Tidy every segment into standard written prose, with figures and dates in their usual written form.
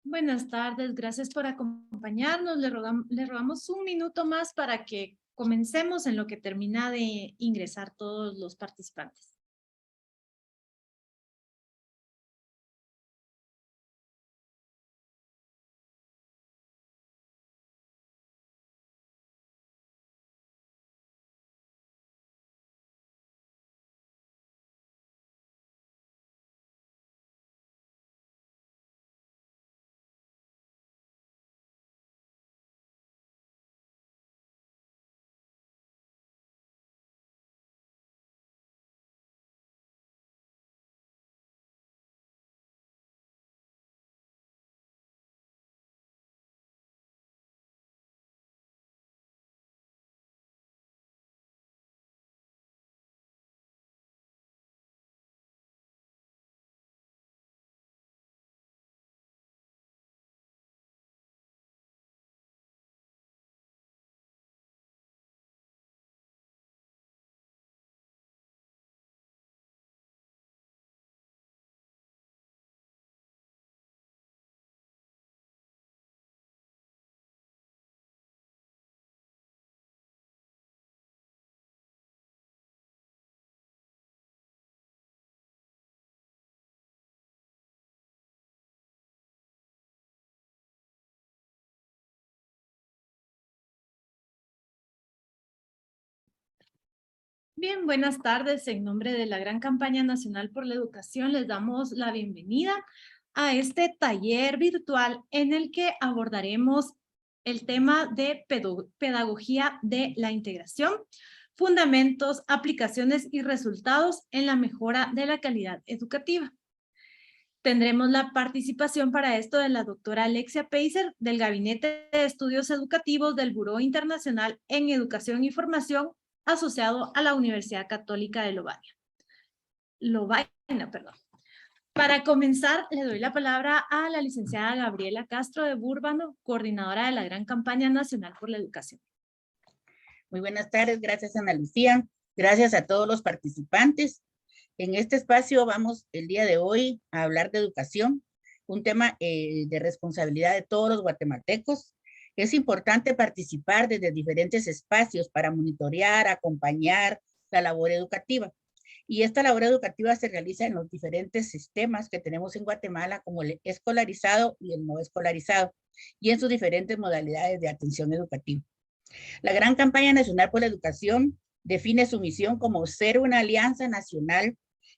Buenas tardes, gracias por acompañarnos. Le rogamos un minuto más para que comencemos en lo que termina de ingresar todos los participantes. Bien, buenas tardes. En nombre de la Gran Campaña Nacional por la Educación, les damos la bienvenida a este taller virtual en el que abordaremos el tema de pedagogía de la integración, fundamentos, aplicaciones y resultados en la mejora de la calidad educativa. Tendremos la participación para esto de la doctora Alexia Peiser del Gabinete de Estudios Educativos del Buró Internacional en Educación y Formación asociado a la Universidad Católica de Lovaina, perdón. Para comenzar, le doy la palabra a la licenciada Gabriela Castro de Búrbano, coordinadora de la Gran Campaña Nacional por la Educación. Muy buenas tardes, gracias Ana Lucía, gracias a todos los participantes. En este espacio vamos el día de hoy a hablar de educación, un tema de responsabilidad de todos los guatemaltecos. Es importante participar desde diferentes espacios para monitorear, acompañar la labor educativa. Y esta labor educativa se realiza en los diferentes sistemas que tenemos en Guatemala, como el escolarizado y el no escolarizado, y en sus diferentes modalidades de atención educativa. La Gran Campaña Nacional por la Educación define su misión como ser una alianza nacional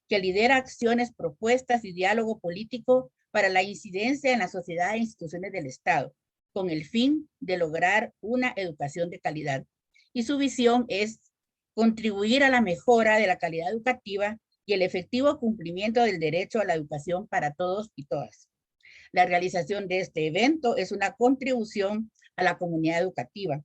que lidera acciones, propuestas y diálogo político para la incidencia en la sociedad e instituciones del Estado, con el fin de lograr una educación de calidad. Y su visión es contribuir a la mejora de la calidad educativa y el efectivo cumplimiento del derecho a la educación para todos y todas. La realización de este evento es una contribución a la comunidad educativa,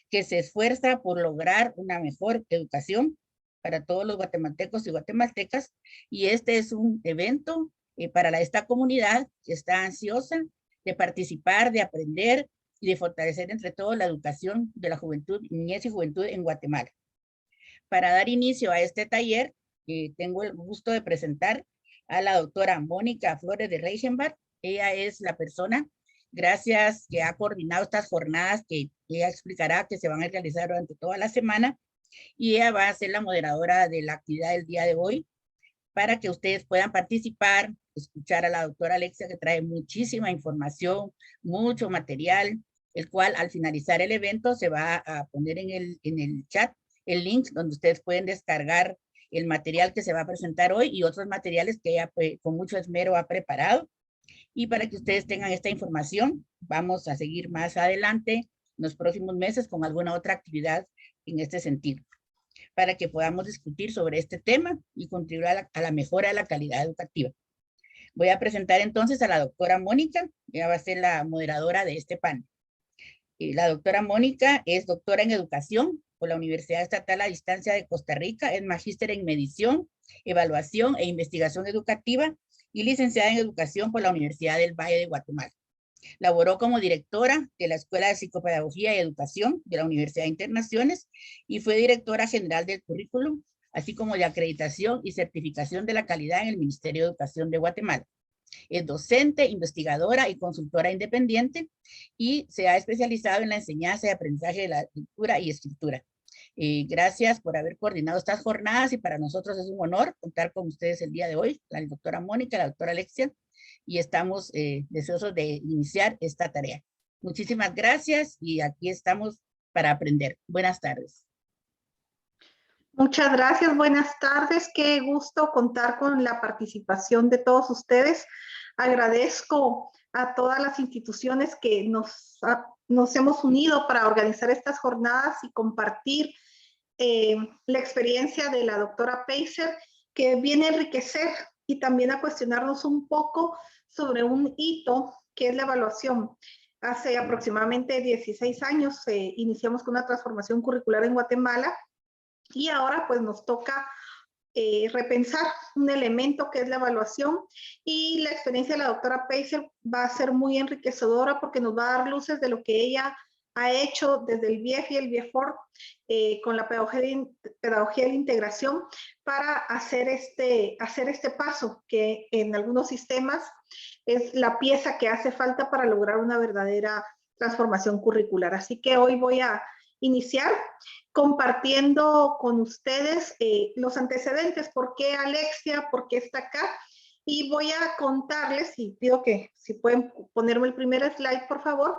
que se esfuerza por lograr una mejor educación para todos los guatemaltecos y guatemaltecas, y este es un evento para esta comunidad que está ansiosa de participar, de aprender y de fortalecer entre todos la educación de la juventud, niñez y juventud en Guatemala. Para dar inicio a este taller, tengo el gusto de presentar a la doctora Mónica Flores de Reichenbach. Ella es la persona, gracias, que ha coordinado estas jornadas que ella explicará que se van a realizar durante toda la semana, y ella va a ser la moderadora de la actividad del día de hoy para que ustedes puedan participar, escuchar a la doctora Alexia, que trae muchísima información, mucho material, el cual al finalizar el evento se va a poner en el chat el link donde ustedes pueden descargar el material que se va a presentar hoy y otros materiales que ella con mucho esmero ha preparado. Y para que ustedes tengan esta información, vamos a seguir más adelante en los próximos meses con alguna otra actividad en este sentido, para que podamos discutir sobre este tema y contribuir a la mejora de la calidad educativa. Voy a presentar entonces a la doctora Mónica, ella va a ser la moderadora de este panel. La doctora Mónica es doctora en educación por la Universidad Estatal a Distancia de Costa Rica, es magíster en medición, evaluación e investigación educativa y licenciada en educación por la Universidad del Valle de Guatemala. Laboró como directora de la Escuela de Psicopedagogía y Educación de la Universidad de Internaciones y fue directora general del currículum, así como de acreditación y certificación de la calidad en el Ministerio de Educación de Guatemala. Es docente, investigadora y consultora independiente y se ha especializado en la enseñanza y aprendizaje de la lectura y escritura. Gracias por haber coordinado estas jornadas y para nosotros es un honor contar con ustedes el día de hoy, la doctora Mónica, la doctora Alexia, y estamos deseosos de iniciar esta tarea. Muchísimas gracias y aquí estamos para aprender. Buenas tardes. Muchas gracias, buenas tardes. Qué gusto contar con la participación de todos ustedes. Agradezco a todas las instituciones que nos hemos unido para organizar estas jornadas y compartir la experiencia de la doctora Peiser, que viene a enriquecer y también a cuestionarnos un poco sobre un hito que es la evaluación. Hace aproximadamente 16 años iniciamos con una transformación curricular en Guatemala y ahora pues nos toca repensar un elemento que es la evaluación, y la experiencia de la doctora Peiser va a ser muy enriquecedora porque nos va a dar luces de lo que ella ha hecho desde el BIEF y el BIEFOR con la pedagogía de la integración para hacer este paso que en algunos sistemas es la pieza que hace falta para lograr una verdadera transformación curricular. Así que hoy voy a iniciar compartiendo con ustedes los antecedentes, por qué Alexia, por qué está acá, y voy a contarles, y pido que si pueden ponerme el primer slide, por favor.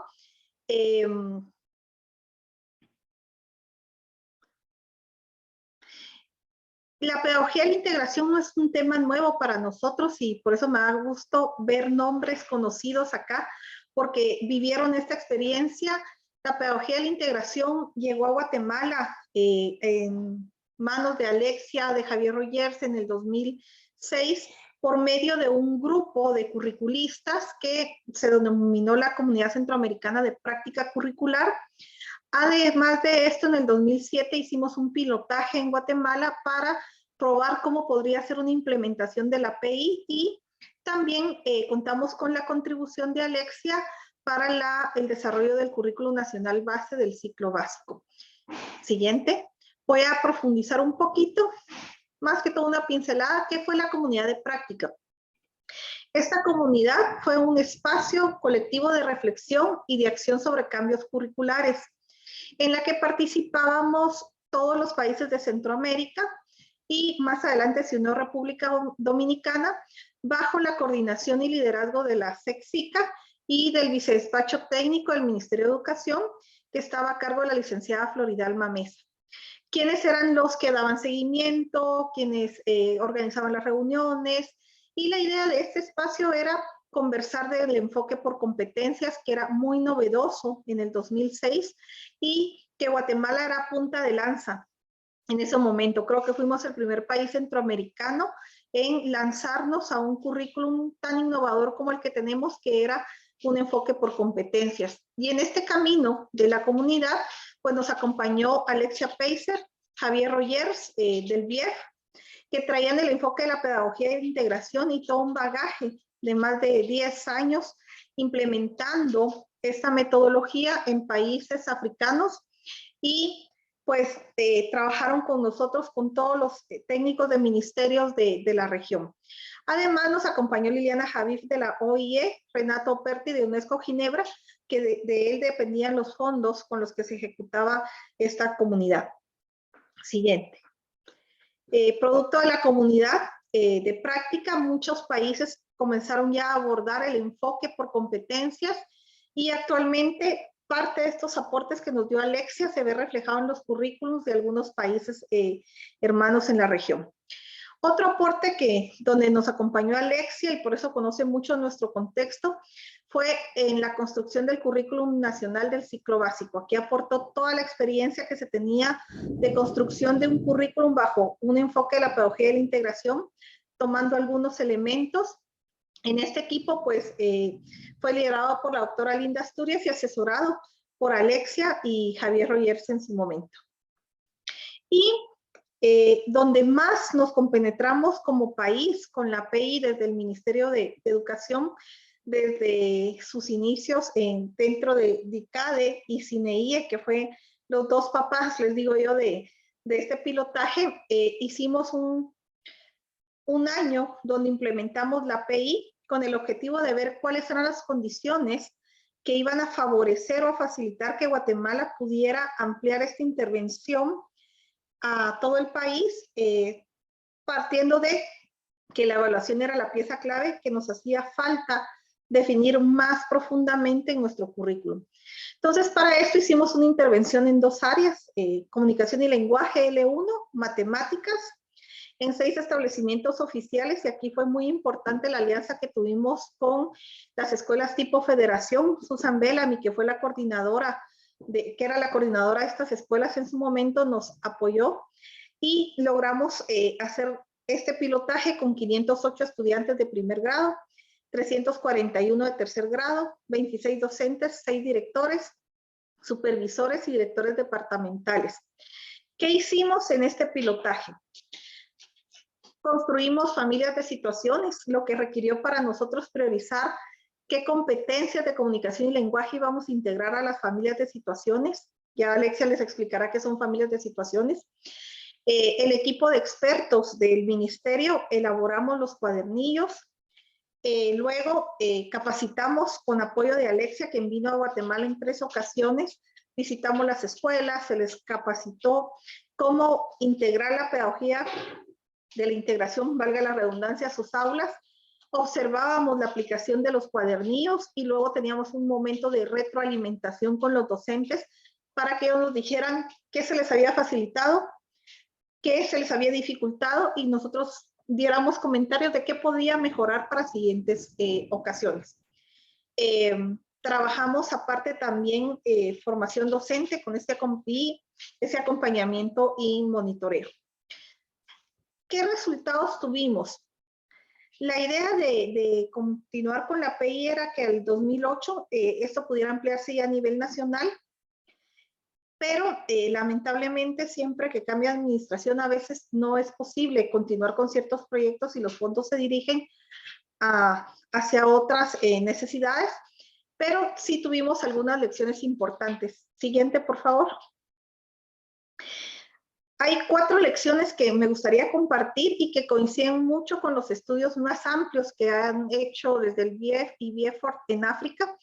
La pedagogía de la integración no es un tema nuevo para nosotros y por eso me da gusto ver nombres conocidos acá, porque vivieron esta experiencia. La pedagogía de la integración llegó a Guatemala en manos de Alexia, de Javier Royers en el 2006, por medio de un grupo de curriculistas que se denominó la Comunidad Centroamericana de Práctica Curricular. Además de esto, en el 2007 hicimos un pilotaje en Guatemala para probar cómo podría ser una implementación de la API, y también contamos con la contribución de Alexia para el desarrollo del currículo nacional base del ciclo básico. Siguiente. Voy a profundizar un poquito, más que todo una pincelada, ¿qué fue la comunidad de práctica? Esta comunidad fue un espacio colectivo de reflexión y de acción sobre cambios curriculares, en la que participábamos todos los países de Centroamérica y más adelante se unió República Dominicana bajo la coordinación y liderazgo de la SECSICA y del vicedespacho técnico del Ministerio de Educación, que estaba a cargo de la licenciada Floridalma Mesa. ¿Quiénes eran los que daban seguimiento? ¿Quiénes organizaban las reuniones? Y la idea de este espacio era conversar del enfoque por competencias, que era muy novedoso en el 2006 y que Guatemala era punta de lanza en ese momento. Creo que fuimos el primer país centroamericano en lanzarnos a un currículum tan innovador como el que tenemos, que era un enfoque por competencias. Y en este camino de la comunidad, pues nos acompañó Alexia Peiser, Javier Royers del BIEF, que traían el enfoque de la pedagogía de integración y todo un bagaje de más de 10 años implementando esta metodología en países africanos, y pues trabajaron con nosotros, con todos los técnicos de ministerios de la región. Además nos acompañó Liliana Javif de la OIE, Renato Perti de UNESCO Ginebra, que de él dependían los fondos con los que se ejecutaba esta comunidad. Siguiente. Producto de la comunidad de práctica, muchos países comenzaron ya a abordar el enfoque por competencias, y actualmente parte de estos aportes que nos dio Alexia se ve reflejado en los currículos de algunos países hermanos en la región. Otro aporte donde nos acompañó Alexia, y por eso conoce mucho nuestro contexto, fue en la construcción del currículum nacional del ciclo básico. Aquí aportó toda la experiencia que se tenía de construcción de un currículum bajo un enfoque de la pedagogía de la integración, tomando algunos elementos. En este equipo, pues, fue liderado por la doctora Linda Asturias y asesorado por Alexia y Javier Royers en su momento. Y donde más nos compenetramos como país con la API desde el Ministerio de Educación, desde sus inicios dentro de DICADE y CINEIE, que fue los dos papás, les digo yo, de este pilotaje. Hicimos un año donde implementamos la API con el objetivo de ver cuáles eran las condiciones que iban a favorecer o a facilitar que Guatemala pudiera ampliar esta intervención a todo el país, partiendo de que la evaluación era la pieza clave que nos hacía falta definir más profundamente en nuestro currículum. Entonces, para esto hicimos una intervención en 2 áreas, comunicación y lenguaje L1, matemáticas, en 6 establecimientos oficiales, y aquí fue muy importante la alianza que tuvimos con las escuelas tipo federación. Susan Bellamy, que fue la coordinadora, que era la coordinadora de estas escuelas en su momento, nos apoyó y logramos hacer este pilotaje con 508 estudiantes de primer grado, 341 de tercer grado, 26 docentes, 6 directores, supervisores y directores departamentales. ¿Qué hicimos en este pilotaje? Construimos familias de situaciones, lo que requirió para nosotros priorizar qué competencias de comunicación y lenguaje íbamos a integrar a las familias de situaciones. Ya Alexia les explicará qué son familias de situaciones. El equipo de expertos del ministerio elaboramos los cuadernillos. Luego capacitamos con apoyo de Alexia, quien vino a Guatemala en 3 ocasiones. Visitamos las escuelas, se les capacitó cómo integrar la pedagogía de la integración, valga la redundancia, a sus aulas. Observábamos la aplicación de los cuadernillos y luego teníamos un momento de retroalimentación con los docentes para que ellos nos dijeran qué se les había facilitado, qué se les había dificultado, y nosotros diéramos comentarios de qué podía mejorar para siguientes ocasiones. Trabajamos aparte también formación docente con ese acompañamiento y monitoreo. ¿Qué resultados tuvimos? La idea de continuar con la PI era que al 2008 esto pudiera ampliarse ya a nivel nacional, pero lamentablemente siempre que cambia administración a veces no es posible continuar con ciertos proyectos y los fondos se dirigen hacia otras necesidades, pero sí tuvimos algunas lecciones importantes. Siguiente, por favor. Hay 4 lecciones que me gustaría compartir y que coinciden mucho con los estudios más amplios que han hecho desde el BIEF y BIEFOR en África.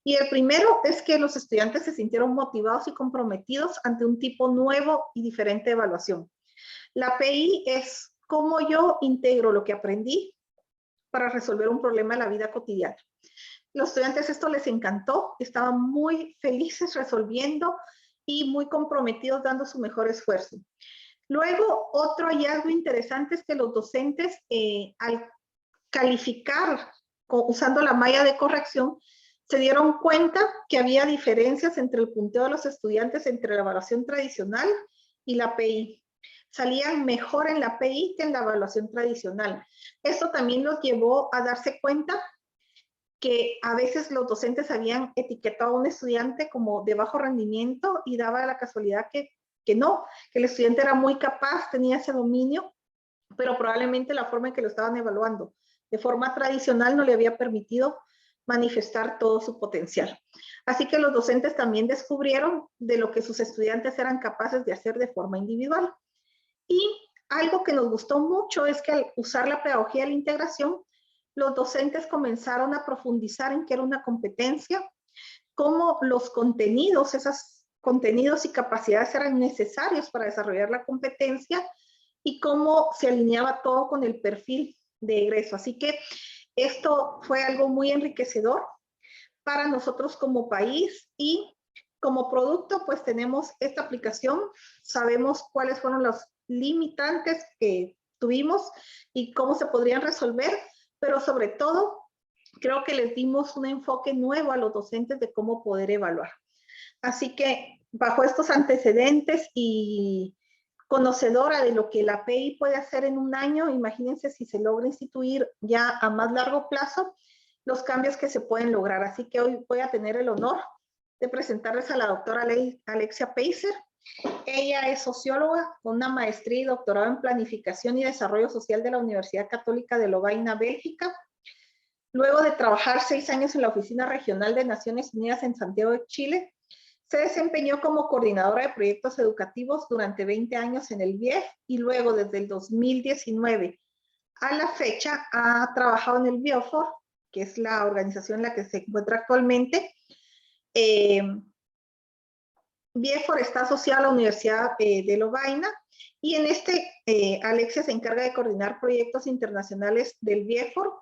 Y el primero es que los estudiantes se sintieron motivados y comprometidos ante un tipo nuevo y diferente de evaluación. La PI es cómo yo integro lo que aprendí para resolver un problema en la vida cotidiana. Los estudiantes esto les encantó, estaban muy felices resolviendo y muy comprometidos dando su mejor esfuerzo. Luego, otro hallazgo interesante es que los docentes, al calificar usando la malla de corrección, se dieron cuenta que había diferencias entre el punteo de los estudiantes entre la evaluación tradicional y la PI. Salían mejor en la PI que en la evaluación tradicional. Esto también los llevó a darse cuenta que a veces los docentes habían etiquetado a un estudiante como de bajo rendimiento y daba la casualidad que no, que el estudiante era muy capaz, tenía ese dominio, pero probablemente la forma en que lo estaban evaluando de forma tradicional no le había permitido manifestar todo su potencial. Así que los docentes también descubrieron de lo que sus estudiantes eran capaces de hacer de forma individual. Y algo que nos gustó mucho es que al usar la pedagogía de la integración, los docentes comenzaron a profundizar en qué era una competencia, cómo los contenidos, esos contenidos y capacidades eran necesarios para desarrollar la competencia y cómo se alineaba todo con el perfil de egreso. Así que esto fue algo muy enriquecedor para nosotros como país y como producto pues tenemos esta aplicación, sabemos cuáles fueron los limitantes que tuvimos y cómo se podrían resolver, pero sobre todo creo que les dimos un enfoque nuevo a los docentes de cómo poder evaluar. Así que bajo estos antecedentes y conocedora de lo que la PI puede hacer en un año, imagínense si se logra instituir ya a más largo plazo los cambios que se pueden lograr. Así que hoy voy a tener el honor de presentarles a la doctora Alexia Peiser. Ella es socióloga con una maestría y doctorado en planificación y desarrollo social de la Universidad Católica de Lovaina, Bélgica. Luego de trabajar 6 años en la Oficina Regional de Naciones Unidas en Santiago de Chile, se desempeñó como coordinadora de proyectos educativos durante 20 años en el BIEF y luego desde el 2019 a la fecha ha trabajado en el BIOFOR que es la organización en la que se encuentra actualmente. BIEFOR está asociada a la Universidad de Lovaina y en este Alexia se encarga de coordinar proyectos internacionales del BIEFOR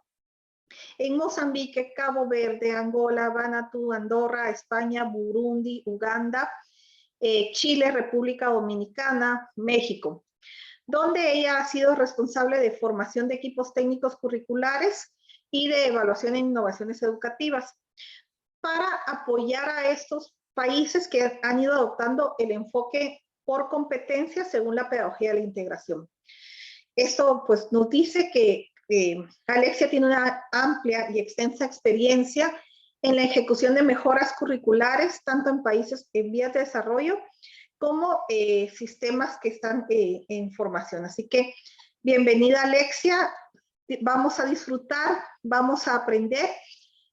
en Mozambique, Cabo Verde, Angola, Vanuatu, Andorra, España, Burundi, Uganda, Chile, República Dominicana, México, donde ella ha sido responsable de formación de equipos técnicos curriculares y de evaluación e innovaciones educativas para apoyar a estos países que han ido adoptando el enfoque por competencia según la pedagogía de la integración. Esto pues nos dice que Alexia tiene una amplia y extensa experiencia en la ejecución de mejoras curriculares, tanto en países en vías de desarrollo como sistemas que están en formación. Así que bienvenida Alexia, vamos a disfrutar, vamos a aprender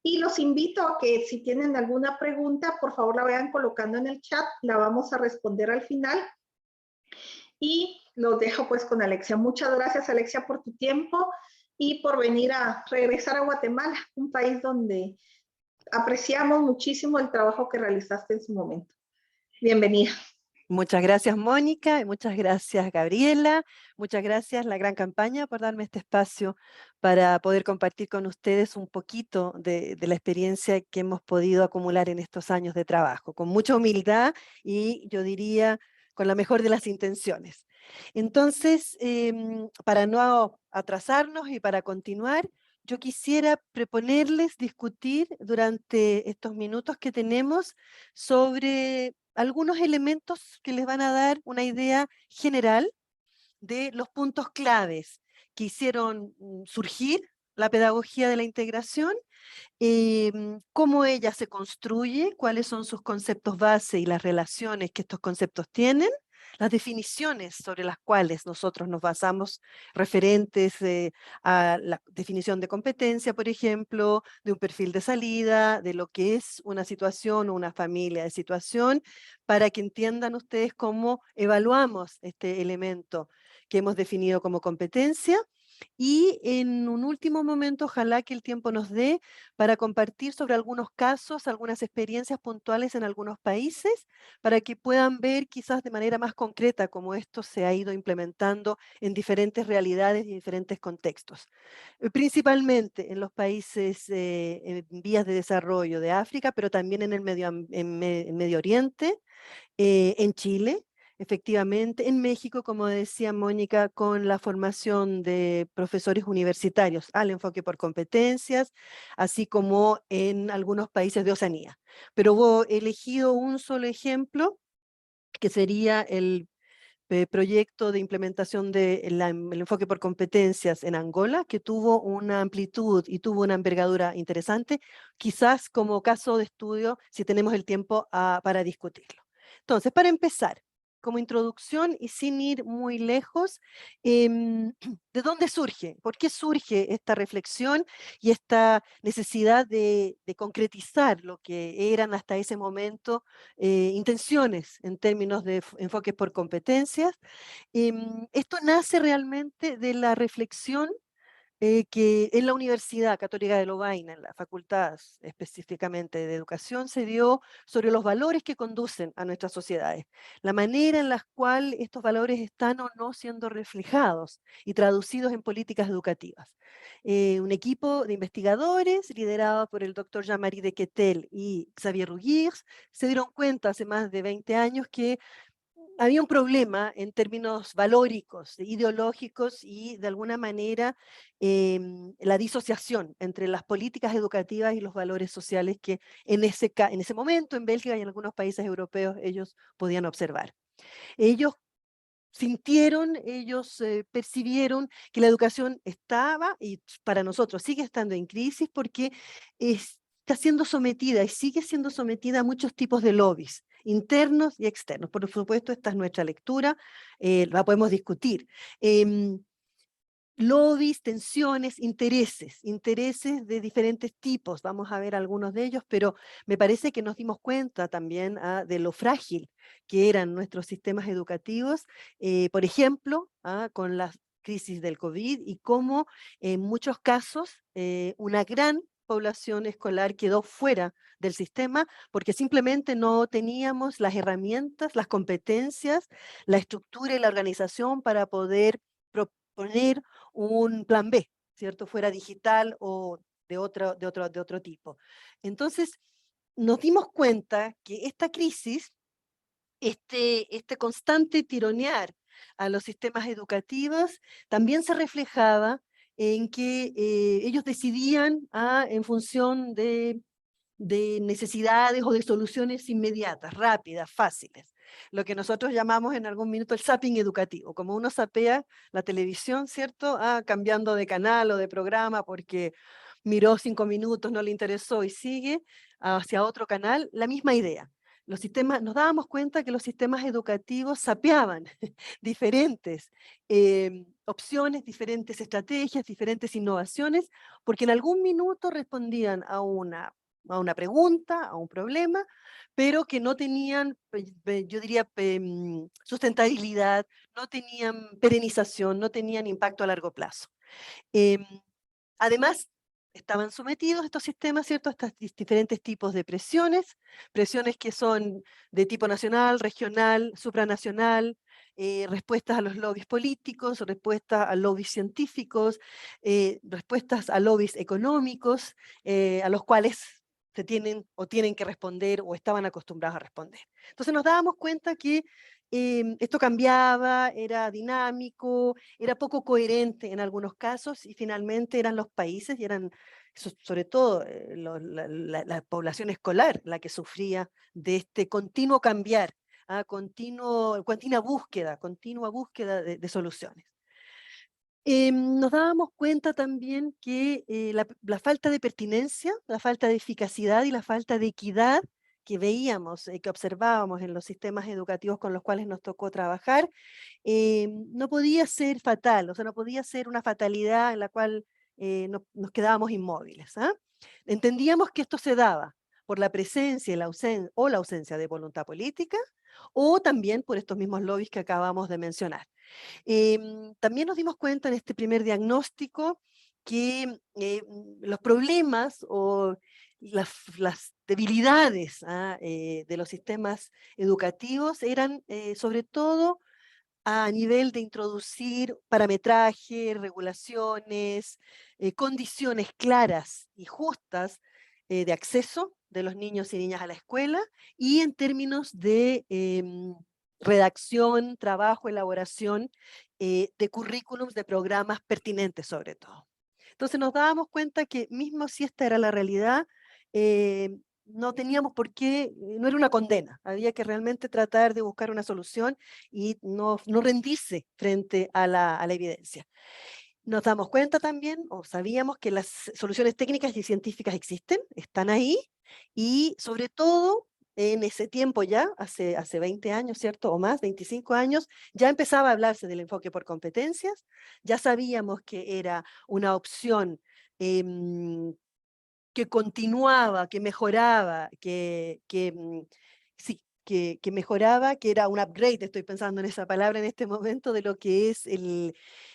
y los invito a que si tienen alguna pregunta, por favor la vayan colocando en el chat, la vamos a responder al final. Y los dejo pues con Alexia. Muchas gracias Alexia por tu tiempo y por venir a regresar a Guatemala, un país donde apreciamos muchísimo el trabajo que realizaste en su momento. Bienvenida. Muchas gracias, Mónica, y muchas gracias, Gabriela. Muchas gracias, La Gran Campaña, por darme este espacio para poder compartir con ustedes un poquito de la experiencia que hemos podido acumular en estos años de trabajo, con mucha humildad y yo diría con la mejor de las intenciones. Entonces, para no atrasarnos y para continuar, yo quisiera proponerles discutir durante estos minutos que tenemos sobre algunos elementos que les van a dar una idea general de los puntos claves que hicieron surgir la pedagogía de la integración, cómo ella se construye, cuáles son sus conceptos base y las relaciones que estos conceptos tienen, las definiciones sobre las cuales nosotros nos basamos, referentes a la definición de competencia, por ejemplo, de un perfil de salida, de lo que es una situación o una familia de situación, para que entiendan ustedes cómo evaluamos este elemento que hemos definido como competencia. Y en un último momento, ojalá que el tiempo nos dé para compartir sobre algunos casos, algunas experiencias puntuales en algunos países, para que puedan ver quizás de manera más concreta cómo esto se ha ido implementando en diferentes realidades y diferentes contextos. Principalmente en los países en vías de desarrollo de África, pero también en el Medio Oriente, en Chile, efectivamente, en México, como decía Mónica, con la formación de profesores universitarios al enfoque por competencias, así como en algunos países de Oceanía. Pero he elegido un solo ejemplo, que sería el proyecto de implementación del enfoque por competencias en Angola, que tuvo una amplitud y tuvo una envergadura interesante, quizás como caso de estudio, si tenemos el tiempo para discutirlo. Entonces, para empezar, como introducción y sin ir muy lejos, ¿de dónde surge? ¿Por qué surge esta reflexión y esta necesidad de concretizar lo que eran hasta ese momento intenciones en términos de enfoques por competencias? Esto nace realmente de la reflexión que en la Universidad Católica de Lovaina, en la facultad específicamente de educación, se dio sobre los valores que conducen a nuestras sociedades, la manera en la cual estos valores están o no siendo reflejados y traducidos en políticas educativas. Un equipo de investigadores liderado por el doctor Jean-Marie de Quetel y Xavier Rugiers se dieron cuenta hace más de 20 años que había un problema en términos valóricos, ideológicos y de alguna manera la disociación entre las políticas educativas y los valores sociales que en ese momento en Bélgica y en algunos países europeos ellos podían observar. Ellos sintieron, ellos percibieron que la educación estaba, y para nosotros sigue estando en crisis porque está siendo sometida y sigue siendo sometida a muchos tipos de lobbies, internos y externos. Por supuesto, esta es nuestra lectura, la podemos discutir. Lobbies, tensiones, intereses de diferentes tipos. Vamos a ver algunos de ellos, pero me parece que nos dimos cuenta también de lo frágil que eran nuestros sistemas educativos, por ejemplo, con la crisis del COVID y cómo en muchos casos una gran población escolar quedó fuera del sistema porque simplemente no teníamos las herramientas, las competencias, la estructura y la organización para poder proponer un plan B, ¿cierto? Fuera digital o de otro tipo. Entonces, nos dimos cuenta que esta crisis, este constante tironear a los sistemas educativos, también se reflejaba en que ellos decidían en función de necesidades o de soluciones inmediatas, rápidas, fáciles. Lo que nosotros llamamos en algún minuto el zapping educativo, como uno zapea la televisión, ¿cierto? Cambiando de canal o de programa porque miró 5 minutos, no le interesó y sigue hacia otro canal, la misma idea. Los sistemas, nos dábamos cuenta que los sistemas educativos sapeaban diferentes opciones, diferentes estrategias, diferentes innovaciones, porque en algún minuto respondían a una pregunta, a un problema, pero que no tenían, yo diría, sustentabilidad, no tenían perenización, no tenían impacto a largo plazo. Em, Además, estaban sometidos estos sistemas, ¿cierto?, a estos diferentes tipos de presiones, presiones que son de tipo nacional, regional, supranacional, respuestas a los lobbies políticos, respuestas a lobbies científicos, respuestas a lobbies económicos, a los cuales se tienen que responder o estaban acostumbrados a responder. Entonces nos dábamos cuenta que esto cambiaba, era dinámico, era poco coherente en algunos casos y finalmente eran los países y eran sobre todo la población escolar la que sufría de este continuo cambiar, continua búsqueda de soluciones. Nos dábamos cuenta también que la falta de pertinencia, la falta de eficacidad y la falta de equidad que veíamos, que observábamos en los sistemas educativos con los cuales nos tocó trabajar, no podía ser fatal, o sea, no podía ser una fatalidad en la cual nos quedábamos inmóviles. Entendíamos que esto se daba por la presencia y la ausencia de voluntad política, o también por estos mismos lobbies que acabamos de mencionar. También nos dimos cuenta en este primer diagnóstico que los problemas o las debilidades de los sistemas educativos eran sobre todo a nivel de introducir parametraje, regulaciones, condiciones claras y justas de acceso de los niños y niñas a la escuela y en términos de redacción, trabajo, elaboración de currículums, de programas pertinentes sobre todo. Entonces nos dábamos cuenta que mismo si esta era la realidad, no teníamos por qué, no era una condena, había que realmente tratar de buscar una solución y no rendirse frente a la evidencia. Nos damos cuenta también, o sabíamos que las soluciones técnicas y científicas existen, están ahí, y sobre todo en ese tiempo ya, hace 20 años, ¿cierto? O más, 25 años, ya empezaba a hablarse del enfoque por competencias, ya sabíamos que era una opción que continuaba, que mejoraba, sí, que mejoraba, que era un upgrade, estoy pensando en esa palabra en este momento, de lo que es el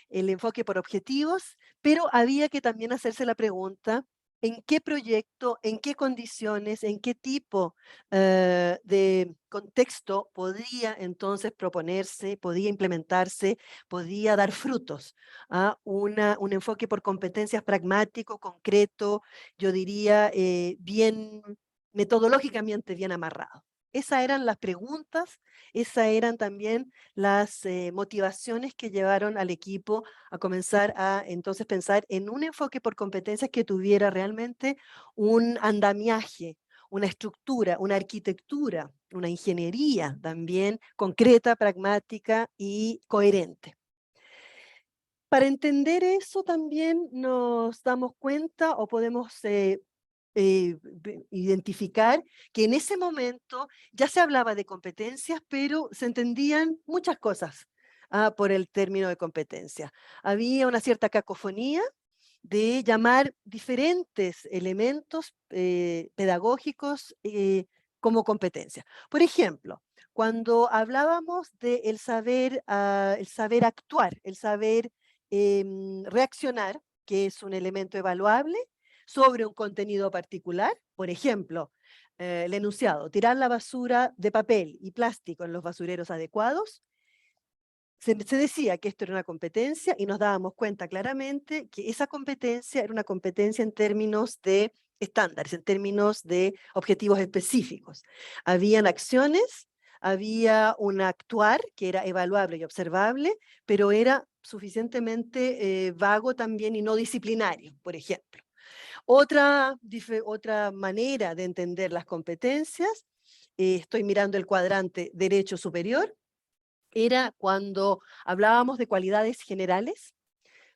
enfoque por objetivos, pero había que también hacerse la pregunta, ¿en qué proyecto, en qué condiciones, en qué tipo de contexto podría entonces proponerse, podía implementarse, podía dar frutos a un enfoque por competencias pragmático, concreto, yo diría, bien metodológicamente bien amarrado? Esas eran las preguntas, esas eran también las motivaciones que llevaron al equipo a comenzar a entonces pensar en un enfoque por competencias que tuviera realmente un andamiaje, una estructura, una arquitectura, una ingeniería también concreta, pragmática y coherente. Para entender eso también nos damos cuenta o podemos identificar que en ese momento ya se hablaba de competencias, pero se entendían muchas cosas por el término de competencia. Había una cierta cacofonía de llamar diferentes elementos pedagógicos como competencia. Por ejemplo, cuando hablábamos del saber, el saber actuar, el saber reaccionar, que es un elemento evaluable, sobre un contenido particular, por ejemplo, el enunciado, tirar la basura de papel y plástico en los basureros adecuados. Se decía que esto era una competencia y nos dábamos cuenta claramente que esa competencia era una competencia en términos de estándares, en términos de objetivos específicos. Habían acciones, había un actuar que era evaluable y observable, pero era suficientemente vago también y no disciplinario, por ejemplo. Otra manera de entender las competencias, estoy mirando el cuadrante derecho superior, era cuando hablábamos de cualidades generales,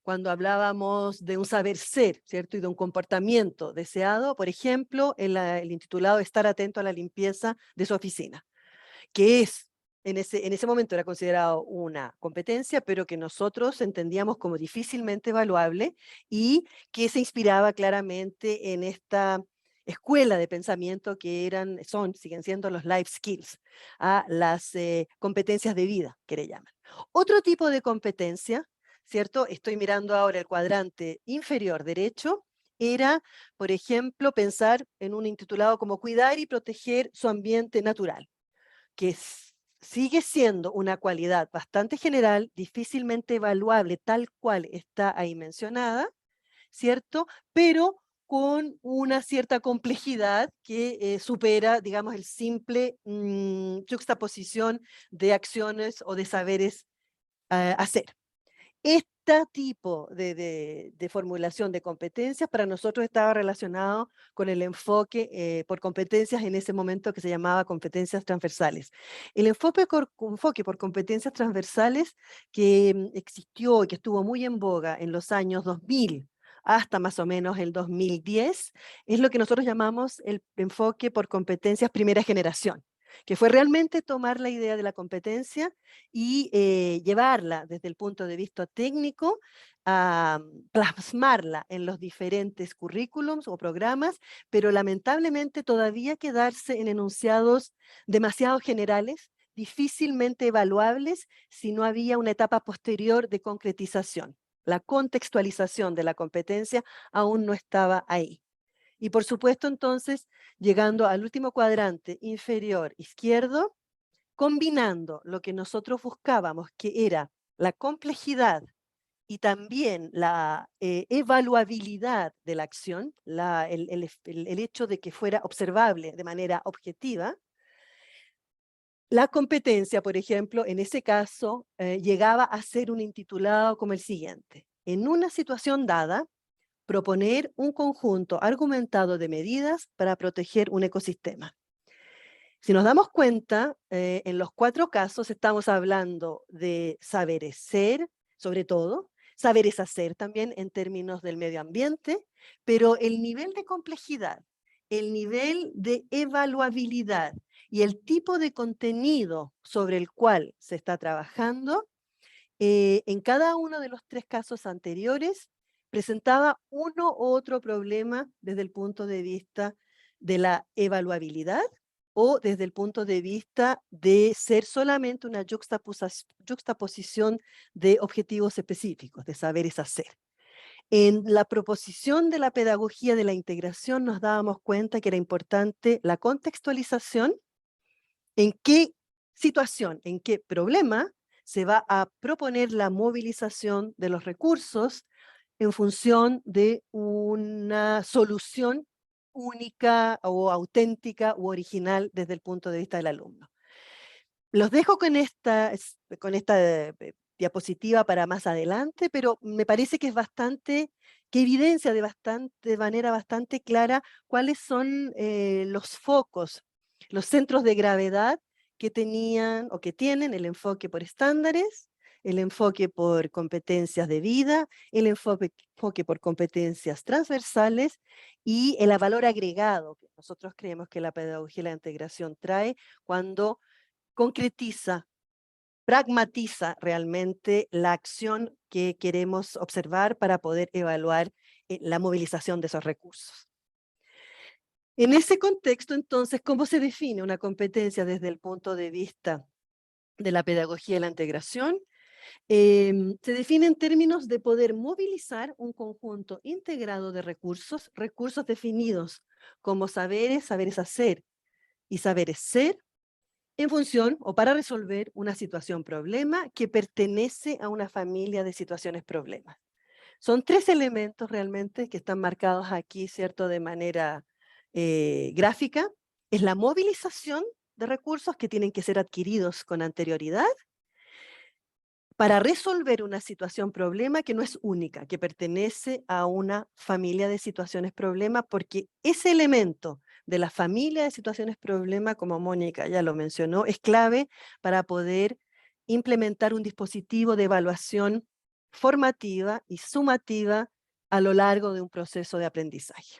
cuando hablábamos de un saber ser, ¿cierto? Y de un comportamiento deseado, por ejemplo, el intitulado Estar atento a la limpieza de su oficina, que en ese momento era considerado una competencia, pero que nosotros entendíamos como difícilmente evaluable y que se inspiraba claramente en esta escuela de pensamiento que siguen siendo los life skills, las competencias de vida, que le llaman. Otro tipo de competencia, ¿cierto? Estoy mirando ahora el cuadrante inferior derecho, era, por ejemplo, pensar en un intitulado como cuidar y proteger su ambiente natural, que sigue siendo una cualidad bastante general, difícilmente evaluable tal cual está ahí mencionada, ¿cierto? Pero con una cierta complejidad que supera, digamos, el simple juxtaposición de acciones o de saberes hacer. Este tipo de formulación de competencias para nosotros estaba relacionado con el enfoque por competencias en ese momento que se llamaba competencias transversales. El enfoque por competencias transversales que existió y que estuvo muy en boga en los años 2000 hasta más o menos el 2010, es lo que nosotros llamamos el enfoque por competencias primera generación, que fue realmente tomar la idea de la competencia y llevarla desde el punto de vista técnico a plasmarla en los diferentes currículums o programas, pero lamentablemente todavía quedarse en enunciados demasiado generales, difícilmente evaluables si no había una etapa posterior de concretización. La contextualización de la competencia aún no estaba ahí. Y por supuesto, entonces, llegando al último cuadrante inferior izquierdo, combinando lo que nosotros buscábamos, que era la complejidad y también la evaluabilidad de la acción, el hecho de que fuera observable de manera objetiva, la competencia, por ejemplo, en ese caso, llegaba a ser un intitulado como el siguiente: en una situación dada, proponer un conjunto argumentado de medidas para proteger un ecosistema. Si nos damos cuenta, en los 4 casos estamos hablando de saberes ser, sobre todo, saberes hacer también en términos del medio ambiente, pero el nivel de complejidad, el nivel de evaluabilidad y el tipo de contenido sobre el cual se está trabajando, en cada uno de los 3 casos anteriores presentaba uno u otro problema desde el punto de vista de la evaluabilidad o desde el punto de vista de ser solamente una juxtaposición de objetivos específicos, de saberes hacer. En la proposición de la pedagogía de la integración nos dábamos cuenta que era importante la contextualización, en qué situación, en qué problema se va a proponer la movilización de los recursos en función de una solución única o auténtica u original desde el punto de vista del alumno. Los dejo con esta diapositiva para más adelante, pero me parece que es que evidencia de manera bastante clara cuáles son los focos, los centros de gravedad que tenían o que tienen el enfoque por estándares, el enfoque por competencias de vida, el enfoque por competencias transversales y el valor agregado que nosotros creemos que la pedagogía y la integración trae cuando concretiza, pragmatiza realmente la acción que queremos observar para poder evaluar la movilización de esos recursos. En ese contexto, entonces, ¿cómo se define una competencia desde el punto de vista de la pedagogía y la integración? Se define en términos de poder movilizar un conjunto integrado de recursos, recursos definidos como saberes, saberes hacer y saberes ser, en función o para resolver una situación problema que pertenece a una familia de situaciones problemas. Son 3 elementos realmente que están marcados aquí, ¿cierto? De manera gráfica. Es la movilización de recursos que tienen que ser adquiridos con anterioridad para resolver una situación problema que no es única, que pertenece a una familia de situaciones problema, porque ese elemento de la familia de situaciones problema, como Mónica ya lo mencionó, es clave para poder implementar un dispositivo de evaluación formativa y sumativa a lo largo de un proceso de aprendizaje.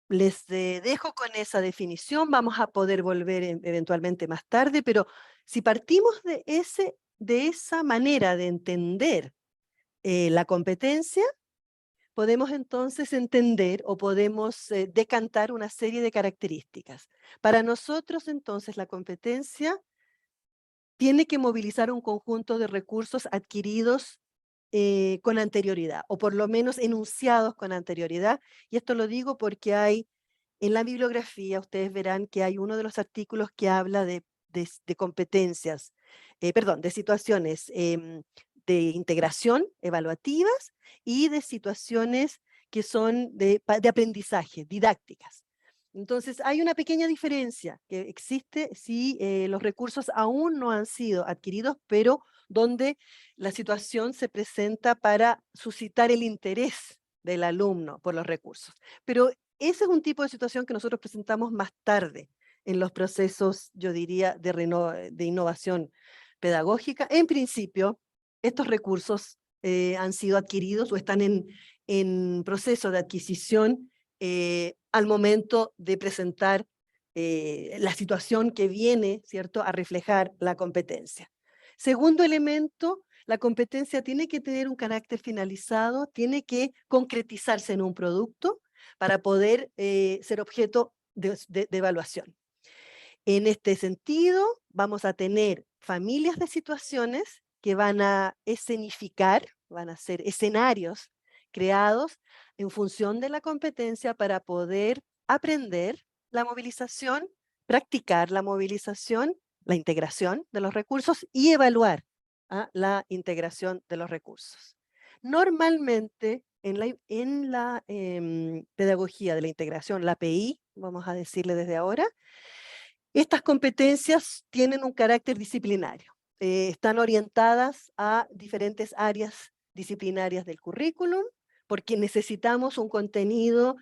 Les dejo con esa definición, vamos a poder volver eventualmente más tarde, pero si partimos de esa manera de entender la competencia, podemos entonces entender o podemos decantar una serie de características. Para nosotros entonces la competencia tiene que movilizar un conjunto de recursos adquiridos con anterioridad, o por lo menos enunciados con anterioridad, y esto lo digo porque hay en la bibliografía, ustedes verán que hay uno de los artículos que habla de competencias, perdón, de situaciones de integración evaluativas y de situaciones que son de aprendizaje, didácticas. Entonces, hay una pequeña diferencia que existe si los recursos aún no han sido adquiridos, pero donde la situación se presenta para suscitar el interés del alumno por los recursos. Pero ese es un tipo de situación que nosotros presentamos más tarde en los procesos, yo diría, de innovación pedagógica. En principio, estos recursos han sido adquiridos o están en proceso de adquisición al momento de presentar la situación que viene, ¿cierto?, a reflejar la competencia. Segundo elemento, la competencia tiene que tener un carácter finalizado, tiene que concretizarse en un producto para poder ser objeto de evaluación. En este sentido, vamos a tener familias de situaciones que van a escenificar, van a ser escenarios creados en función de la competencia para poder aprender la movilización, practicar la movilización, la integración de los recursos y evaluar la integración de los recursos. Normalmente, en la pedagogía de la integración, la PI, vamos a decirle desde ahora, estas competencias tienen un carácter disciplinario. Están orientadas a diferentes áreas disciplinarias del currículum, porque necesitamos un contenido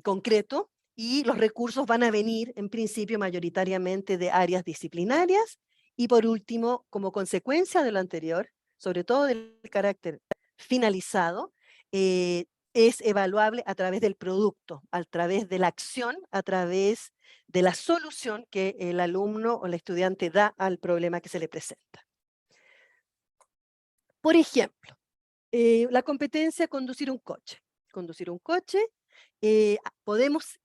concreto y los recursos van a venir, en principio, mayoritariamente de áreas disciplinarias. Y por último, como consecuencia de lo anterior, sobre todo del carácter finalizado, es evaluable a través del producto, a través de la acción, a través de la solución que el alumno o el estudiante da al problema que se le presenta. Por ejemplo, la competencia conducir un coche. Conducir un coche, podemos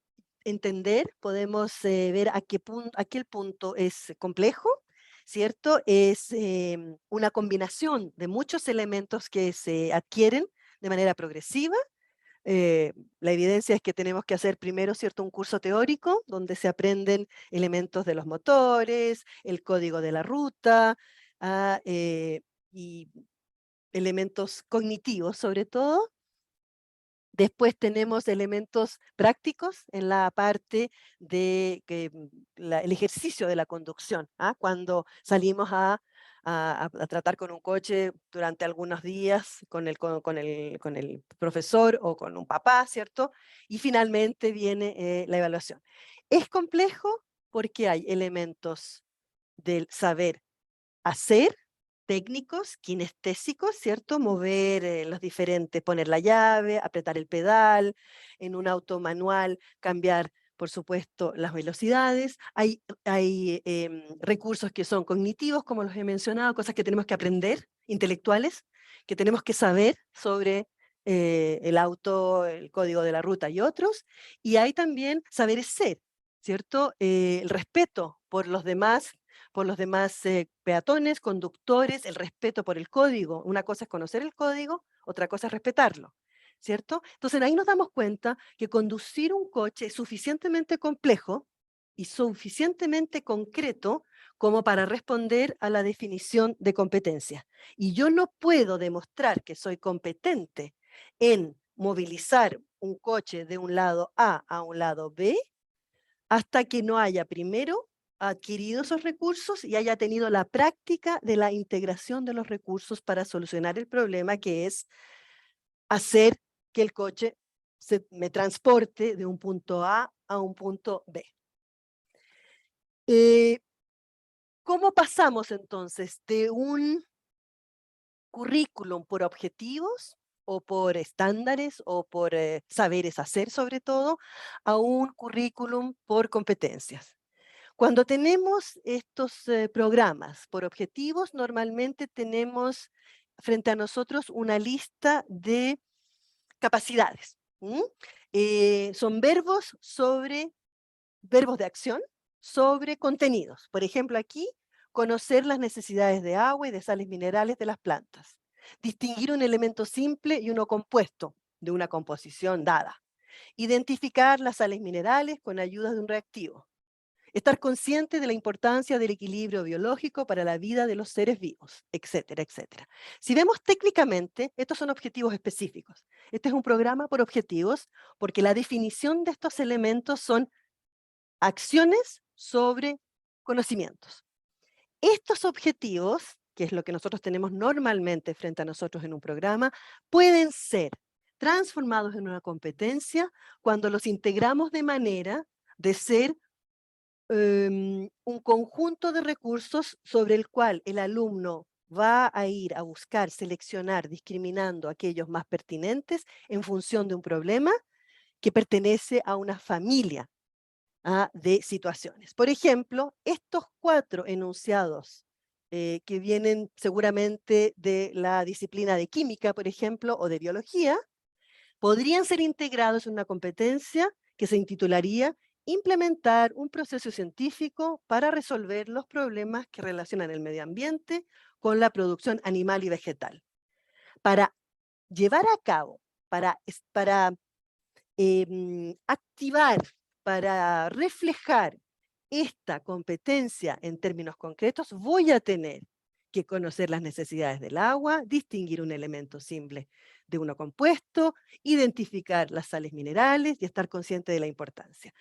entender, podemos ver a qué punto es complejo, ¿cierto? Es una combinación de muchos elementos que se adquieren de manera progresiva. La evidencia es que tenemos que hacer primero, ¿cierto?, un curso teórico donde se aprenden elementos de los motores, el código de la ruta y elementos cognitivos sobre todo. Después tenemos elementos prácticos en la parte de el ejercicio de la conducción, cuando salimos a tratar con un coche durante algunos días con el profesor o con un papá, ¿cierto? Y finalmente viene la evaluación. Es complejo porque hay elementos del saber hacer, técnicos, kinestésicos, ¿cierto? Mover los diferentes, poner la llave, apretar el pedal, en un auto manual cambiar, por supuesto, las velocidades. Hay recursos que son cognitivos, como los he mencionado, cosas que tenemos que aprender, intelectuales, que tenemos que saber sobre el auto, el código de la ruta y otros. Y hay también saberes ser, ¿cierto? El respeto por los demás, por los demás peatones, conductores, el respeto por el código. Una cosa es conocer el código, otra cosa es respetarlo, ¿cierto? Entonces ahí nos damos cuenta que conducir un coche es suficientemente complejo y suficientemente concreto como para responder a la definición de competencia. Y yo no puedo demostrar que soy competente en movilizar un coche de un lado A a un lado B hasta que no haya primero adquirido esos recursos y haya tenido la práctica de la integración de los recursos para solucionar el problema, que es hacer que el coche me transporte de un punto A a un punto B. ¿Cómo pasamos entonces de un currículum por objetivos o por estándares o por saberes hacer sobre todo, a un currículum por competencias? Cuando tenemos estos programas por objetivos, normalmente tenemos frente a nosotros una lista de capacidades. Son verbos de acción sobre contenidos. Por ejemplo, aquí, conocer las necesidades de agua y de sales minerales de las plantas. Distinguir un elemento simple y uno compuesto de una composición dada. Identificar las sales minerales con ayuda de un reactivo. Estar consciente de la importancia del equilibrio biológico para la vida de los seres vivos, etcétera, etcétera. Si vemos técnicamente, estos son objetivos específicos. Este es un programa por objetivos porque la definición de estos elementos son acciones sobre conocimientos. Estos objetivos, que es lo que nosotros tenemos normalmente frente a nosotros en un programa, pueden ser transformados en una competencia cuando los integramos de manera de ser un conjunto de recursos sobre el cual el alumno va a ir a buscar, seleccionar, discriminando aquellos más pertinentes en función de un problema que pertenece a una familia de situaciones. Por ejemplo, estos 4 enunciados que vienen seguramente de la disciplina de química, por ejemplo, o de biología, podrían ser integrados en una competencia que se intitularía implementar un proceso científico para resolver los problemas que relacionan el medio ambiente con la producción animal y vegetal. Para llevar a cabo, para activar, para reflejar esta competencia en términos concretos, voy a tener que conocer las necesidades del agua, distinguir un elemento simple de uno compuesto, identificar las sales minerales y estar consciente de la importancia.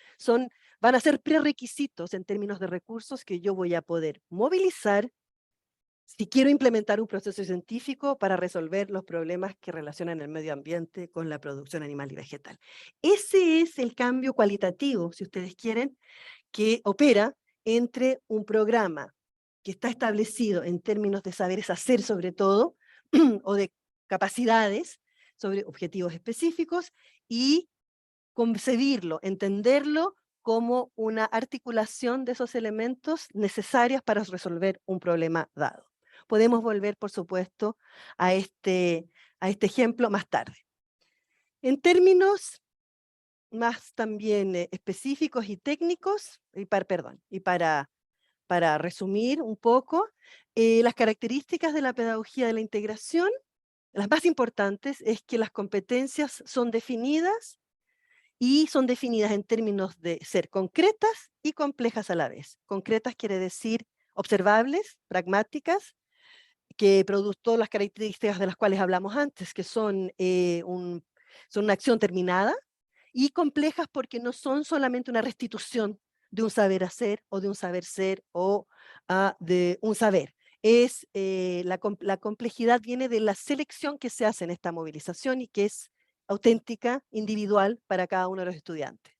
Van a ser prerequisitos en términos de recursos que yo voy a poder movilizar si quiero implementar un proceso científico para resolver los problemas que relacionan el medio ambiente con la producción animal y vegetal. Ese es el cambio cualitativo, si ustedes quieren, que opera entre un programa que está establecido en términos de saberes hacer sobre todo, o de capacidades sobre objetivos específicos, y concebirlo, entenderlo como una articulación de esos elementos necesarias para resolver un problema dado. Podemos volver, por supuesto, a este ejemplo más tarde. En términos más también específicos y técnicos, para resumir un poco, las características de la pedagogía de la integración, las más importantes es que las competencias son definidas en términos de ser concretas y complejas a la vez. Concretas quiere decir observables, pragmáticas, que produjo las características de las cuales hablamos antes, que son una acción terminada, y complejas porque no son solamente una restitución de un saber hacer o de un saber ser o de un saber. La complejidad viene de la selección que se hace en esta movilización y que es auténtica, individual para cada uno de los estudiantes.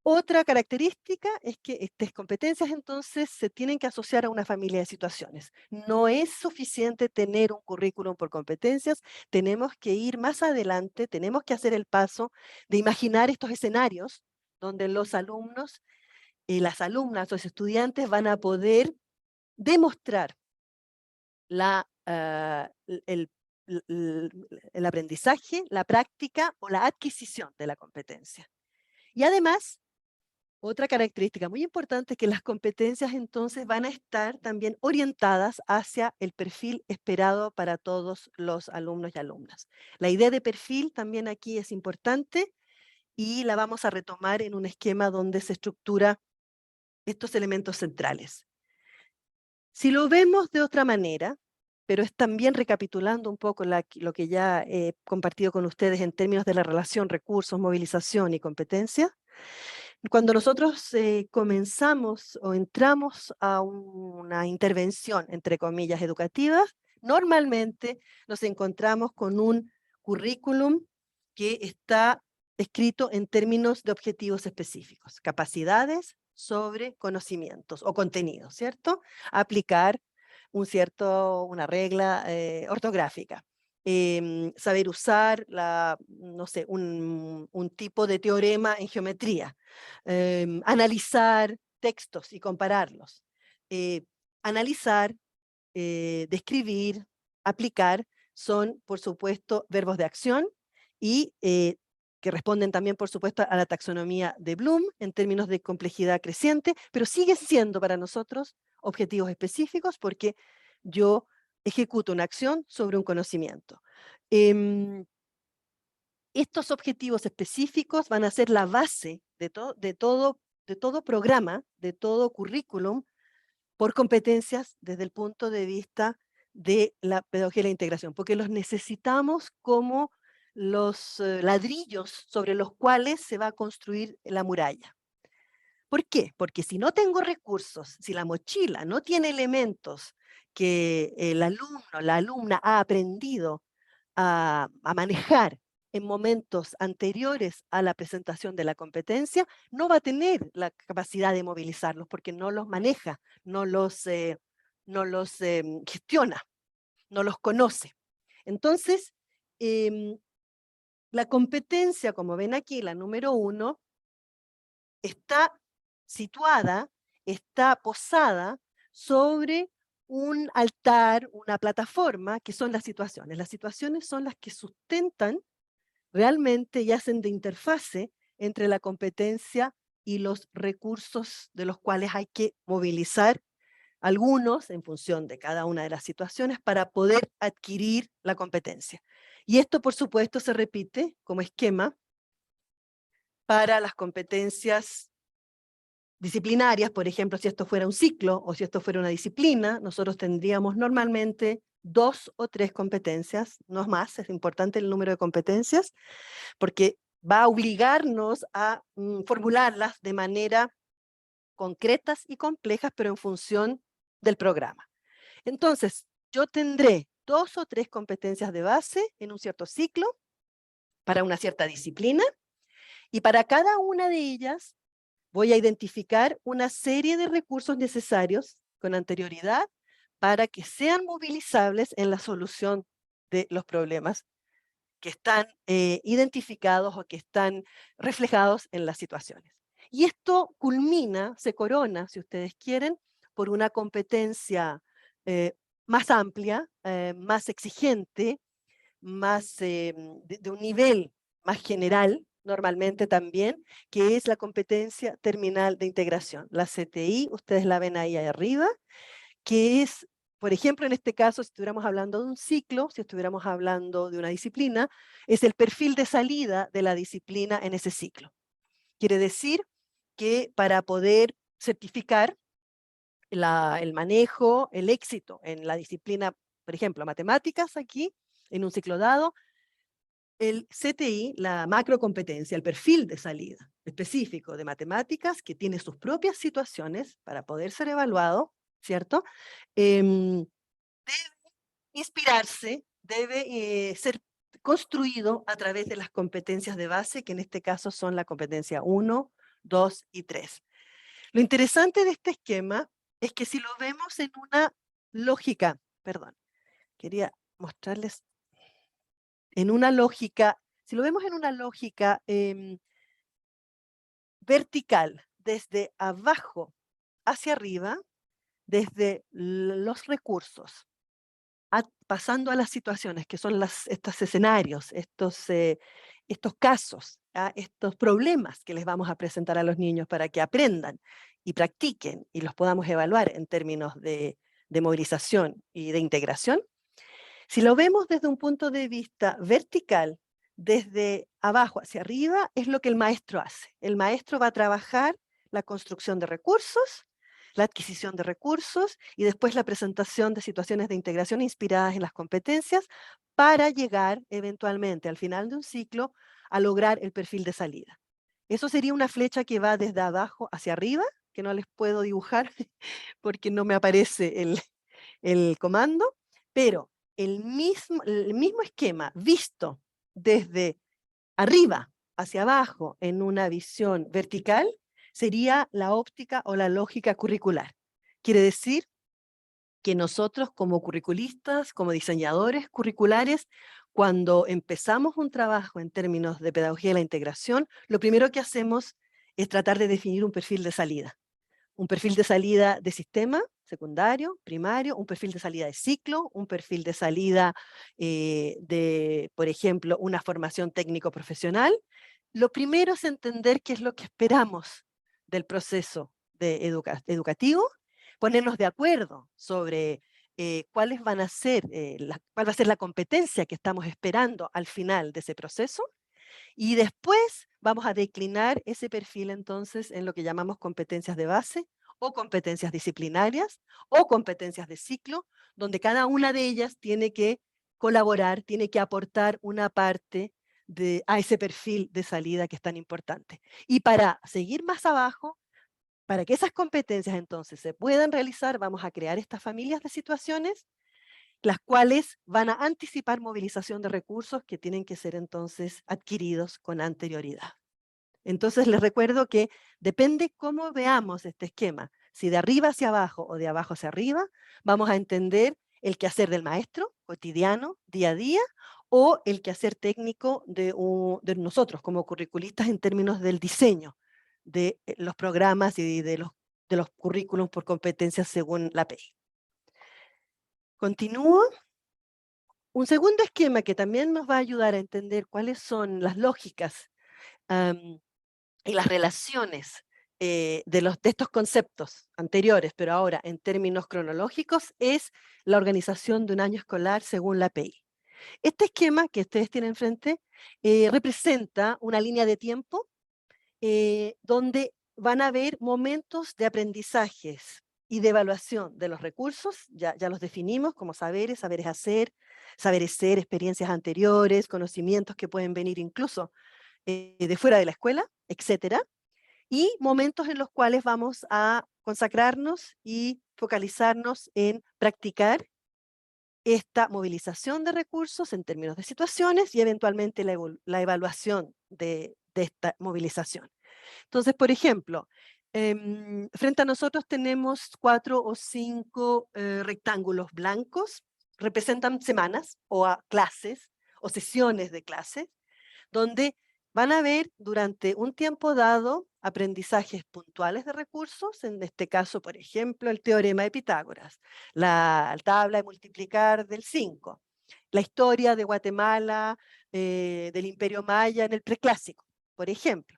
Otra característica es que estas competencias entonces se tienen que asociar a una familia de situaciones. No es suficiente tener un currículum por competencias, tenemos que ir más adelante, tenemos que hacer el paso de imaginar estos escenarios donde los alumnos, las alumnas, los estudiantes van a poder demostrar el aprendizaje, la práctica o la adquisición de la competencia. Y además, Otra característica muy importante es que las competencias entonces van a estar también orientadas hacia el perfil esperado para todos los alumnos y alumnas. La idea de perfil también aquí es importante y la vamos a retomar en un esquema donde se estructura estos elementos centrales. Si lo vemos de otra manera, pero es también recapitulando un poco lo que ya he compartido con ustedes en términos de la relación recursos, movilización y competencia, cuando nosotros comenzamos o entramos a una intervención, entre comillas, educativa, normalmente nos encontramos con un currículum que está escrito en términos de objetivos específicos, capacidades sobre conocimientos o contenidos, ¿cierto? Aplicar una regla ortográfica. Saber usar no sé, un tipo de teorema en geometría, analizar textos y compararlos, analizar, describir, aplicar, son, por supuesto, verbos de acción y que responden también, por supuesto, a la taxonomía de Bloom en términos de complejidad creciente, pero sigue siendo para nosotros objetivos específicos porque yo ejecuto una acción sobre un conocimiento. Estos objetivos específicos van a ser la base de todo programa, de todo currículum, por competencias desde el punto de vista de la pedagogía y la integración, porque los necesitamos como los ladrillos sobre los cuales se va a construir la muralla. ¿Por qué? Porque si no tengo recursos, si la mochila no tiene elementos que el alumno, la alumna ha aprendido a manejar en momentos anteriores a la presentación de la competencia, no va a tener la capacidad de movilizarlos porque no los maneja, no los gestiona, no los conoce. Entonces, la competencia, como ven aquí, la número 1, está situada, está posada sobre un altar, una plataforma, que son las situaciones. Las situaciones son las que sustentan realmente y hacen de interfase entre la competencia y los recursos de los cuales hay que movilizar algunos en función de cada una de las situaciones para poder adquirir la competencia. Y esto, por supuesto, se repite como esquema para las competencias disciplinarias. Por ejemplo, si esto fuera un ciclo o si esto fuera una disciplina, nosotros tendríamos normalmente 2 o 3 competencias, no es más, es importante el número de competencias, porque va a obligarnos a formularlas de manera concretas y complejas, pero en función del programa. Entonces, yo tendré 2 o 3 competencias de base en un cierto ciclo, para una cierta disciplina, y para cada una de ellas voy a identificar una serie de recursos necesarios con anterioridad para que sean movilizables en la solución de los problemas que están identificados o que están reflejados en las situaciones. Y esto culmina, se corona, si ustedes quieren, por una competencia más amplia, más exigente, más de un nivel más general, normalmente también, que es la competencia terminal de integración. La CTI, ustedes la ven ahí arriba, que es, por ejemplo, en este caso, si estuviéramos hablando de un ciclo, si estuviéramos hablando de una disciplina, es el perfil de salida de la disciplina en ese ciclo. Quiere decir que para poder certificar el manejo, el éxito en la disciplina, por ejemplo, matemáticas aquí, en un ciclo dado, el CTI, la macrocompetencia, el perfil de salida específico de matemáticas, que tiene sus propias situaciones para poder ser evaluado, ¿cierto? Debe inspirarse, debe ser construido a través de las competencias de base, que en este caso son la competencia 1, 2 y 3. Lo interesante de este esquema es que si lo vemos en una lógica, perdón, quería mostrarles en una lógica, si lo vemos en una lógica vertical, desde abajo hacia arriba, desde los recursos, pasando a las situaciones, que son estos escenarios, estos casos a estos problemas que les vamos a presentar a los niños para que aprendan y practiquen y los podamos evaluar en términos de movilización y de integración. Si lo vemos desde un punto de vista vertical, desde abajo hacia arriba, es lo que el maestro hace. El maestro va a trabajar la construcción de recursos, la adquisición de recursos y después la presentación de situaciones de integración inspiradas en las competencias para llegar eventualmente al final de un ciclo a lograr el perfil de salida. Eso sería una flecha que va desde abajo hacia arriba, que no les puedo dibujar porque no me aparece el comando, pero el mismo esquema visto desde arriba hacia abajo en una visión vertical sería la óptica o la lógica curricular. Quiere decir que nosotros como curriculistas, como diseñadores curriculares, cuando empezamos un trabajo en términos de pedagogía de la integración, lo primero que hacemos es tratar de definir un perfil de salida. Un perfil de salida de sistema, secundario, primario, un perfil de salida de ciclo, un perfil de salida de, por ejemplo, una formación técnico-profesional. Lo primero es entender qué es lo que esperamos del proceso educativo, ponernos de acuerdo sobre cuáles van a ser, cuál va a ser la competencia que estamos esperando al final de ese proceso. Y después vamos a declinar ese perfil entonces en lo que llamamos competencias de base o competencias disciplinarias o competencias de ciclo, donde cada una de ellas tiene que colaborar, tiene que aportar una parte a ese perfil de salida que es tan importante. Y para seguir más abajo, para que esas competencias entonces se puedan realizar, vamos a crear estas familias de situaciones las cuales van a anticipar movilización de recursos que tienen que ser entonces adquiridos con anterioridad. Entonces les recuerdo que depende cómo veamos este esquema, si de arriba hacia abajo o de abajo hacia arriba, vamos a entender el quehacer del maestro cotidiano, día a día, o el quehacer técnico de nosotros como curriculistas en términos del diseño de los programas y de los currículums por competencias según la PEI. Continúo. Un segundo esquema que también nos va a ayudar a entender cuáles son las lógicas y las relaciones de estos conceptos anteriores, pero ahora en términos cronológicos, es la organización de un año escolar según la PEI. Este esquema que ustedes tienen enfrente representa una línea de tiempo donde van a haber momentos de aprendizajes y de evaluación de los recursos, ya los definimos como saberes, saberes hacer, saberes ser, experiencias anteriores, conocimientos que pueden venir incluso de fuera de la escuela, etcétera, y momentos en los cuales vamos a consagrarnos y focalizarnos en practicar esta movilización de recursos en términos de situaciones y eventualmente la evaluación de esta movilización. Entonces, por ejemplo, frente a nosotros tenemos 4 o 5 rectángulos blancos, representan semanas o clases o sesiones de clases, donde van a haber durante un tiempo dado aprendizajes puntuales de recursos, en este caso, por ejemplo, el teorema de Pitágoras, la tabla de multiplicar del 5, la historia de Guatemala, del Imperio Maya en el preclásico, por ejemplo.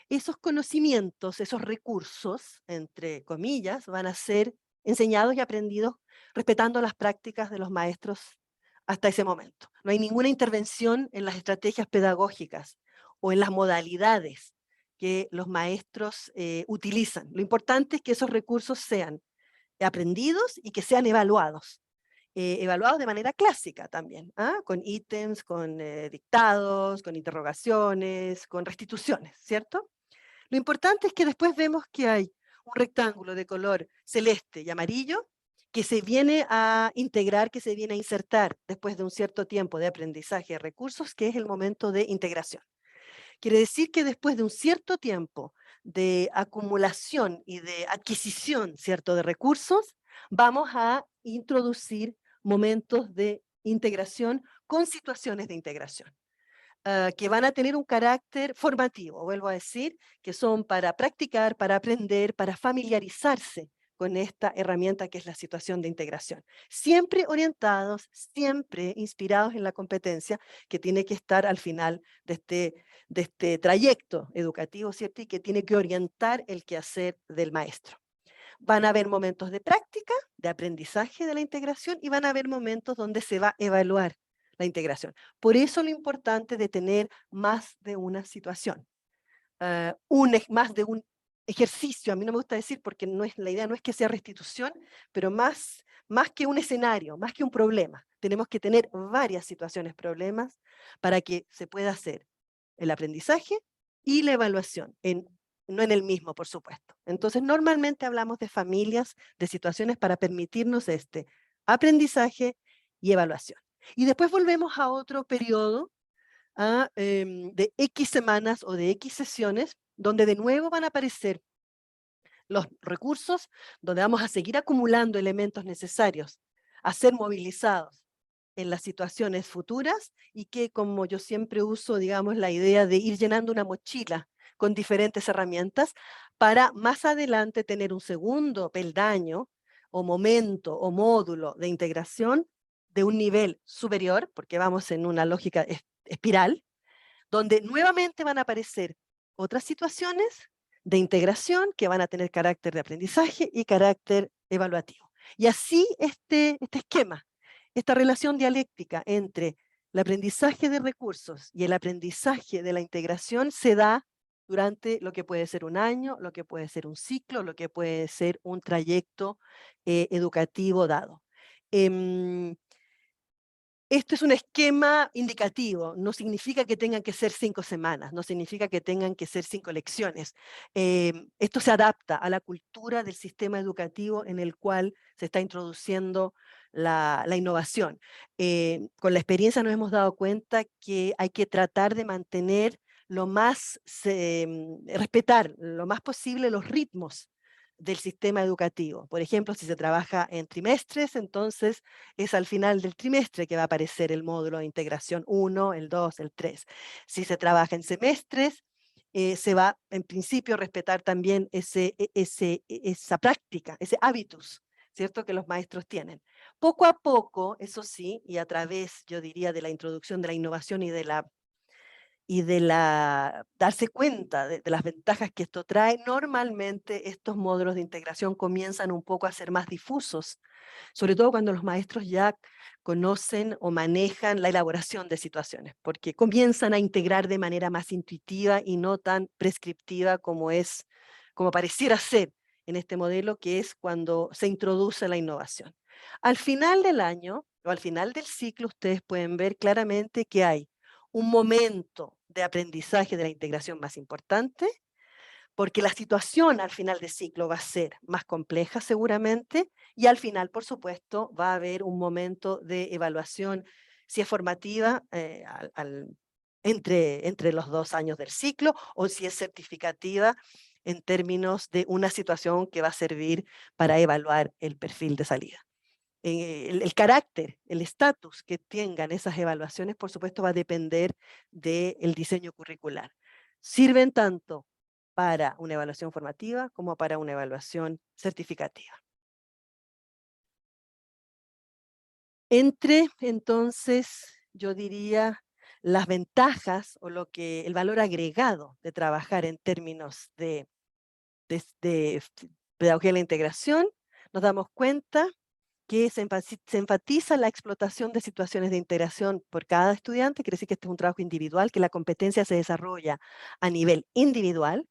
Esos conocimientos, esos recursos, entre comillas, van a ser enseñados y aprendidos respetando las prácticas de los maestros hasta ese momento. No hay ninguna intervención en las estrategias pedagógicas o en las modalidades que los maestros utilizan. Lo importante es que esos recursos sean aprendidos y que sean evaluados. Evaluados de manera clásica también, con ítems, con dictados, con interrogaciones, con restituciones, ¿cierto? Lo importante es que después vemos que hay un rectángulo de color celeste y amarillo que se viene a integrar, que se viene a insertar después de un cierto tiempo de aprendizaje de recursos, que es el momento de integración. Quiere decir que después de un cierto tiempo de acumulación y de adquisición, ¿cierto?, de recursos, vamos a introducir momentos de integración con situaciones de integración. Que van a tener un carácter formativo, vuelvo a decir, que son para practicar, para aprender, para familiarizarse con esta herramienta que es la situación de integración. Siempre orientados, siempre inspirados en la competencia que tiene que estar al final de este trayecto educativo, ¿cierto? Y que tiene que orientar el quehacer del maestro. Van a haber momentos de práctica, de aprendizaje de la integración, y van a haber momentos donde se va a evaluar la integración. Por eso lo importante de tener más de una situación, más de un ejercicio. A mí no me gusta decir, porque la idea no es que sea restitución, pero más que un escenario, más que un problema. Tenemos que tener varias situaciones, problemas, para que se pueda hacer el aprendizaje y la evaluación, no en el mismo, por supuesto. Entonces, normalmente hablamos de familias, de situaciones para permitirnos este aprendizaje y evaluación. Y después volvemos a otro periodo de X semanas o de X sesiones, donde de nuevo van a aparecer los recursos, donde vamos a seguir acumulando elementos necesarios a ser movilizados en las situaciones futuras, y que, como yo siempre uso, digamos, la idea de ir llenando una mochila con diferentes herramientas para más adelante tener un segundo peldaño o momento o módulo de integración de un nivel superior, porque vamos en una lógica espiral, donde nuevamente van a aparecer otras situaciones de integración que van a tener carácter de aprendizaje y carácter evaluativo. Y así este esquema, esta relación dialéctica entre el aprendizaje de recursos y el aprendizaje de la integración se da durante lo que puede ser un año, lo que puede ser un ciclo, lo que puede ser un trayecto educativo dado. Esto es un esquema indicativo, no significa que tengan que ser 5 semanas, no significa que tengan que ser 5 lecciones. Esto se adapta a la cultura del sistema educativo en el cual se está introduciendo la innovación. Con la experiencia nos hemos dado cuenta que hay que tratar de mantener respetar lo más posible los ritmos del sistema educativo. Por ejemplo, si se trabaja en trimestres, entonces es al final del trimestre que va a aparecer el módulo de integración 1, el 2, el 3. Si se trabaja en semestres, se va en principio a respetar también esa práctica, ese hábitus, ¿cierto?, que los maestros tienen. Poco a poco, eso sí, y a través, yo diría, de la introducción de la innovación y de darse cuenta de las ventajas que esto trae, normalmente estos módulos de integración comienzan un poco a ser más difusos, sobre todo cuando los maestros ya conocen o manejan la elaboración de situaciones, porque comienzan a integrar de manera más intuitiva y no tan prescriptiva como pareciera ser en este modelo, que es cuando se introduce la innovación. Al final del año o al final del ciclo, ustedes pueden ver claramente que hay un momento de aprendizaje de la integración más importante, porque la situación al final del ciclo va a ser más compleja seguramente, y al final, por supuesto, va a haber un momento de evaluación, si es formativa, entre los 2 años del ciclo, o si es certificativa en términos de una situación que va a servir para evaluar el perfil de salida. El carácter, el estatus que tengan esas evaluaciones, por supuesto, va a depender del diseño curricular. Sirven tanto para una evaluación formativa como para una evaluación certificativa. Entonces, yo diría, las ventajas o el valor agregado de trabajar en términos de pedagogía de la integración, nos damos cuenta que se enfatiza la explotación de situaciones de integración por cada estudiante. Quiere decir que este es un trabajo individual, que la competencia se desarrolla a nivel individual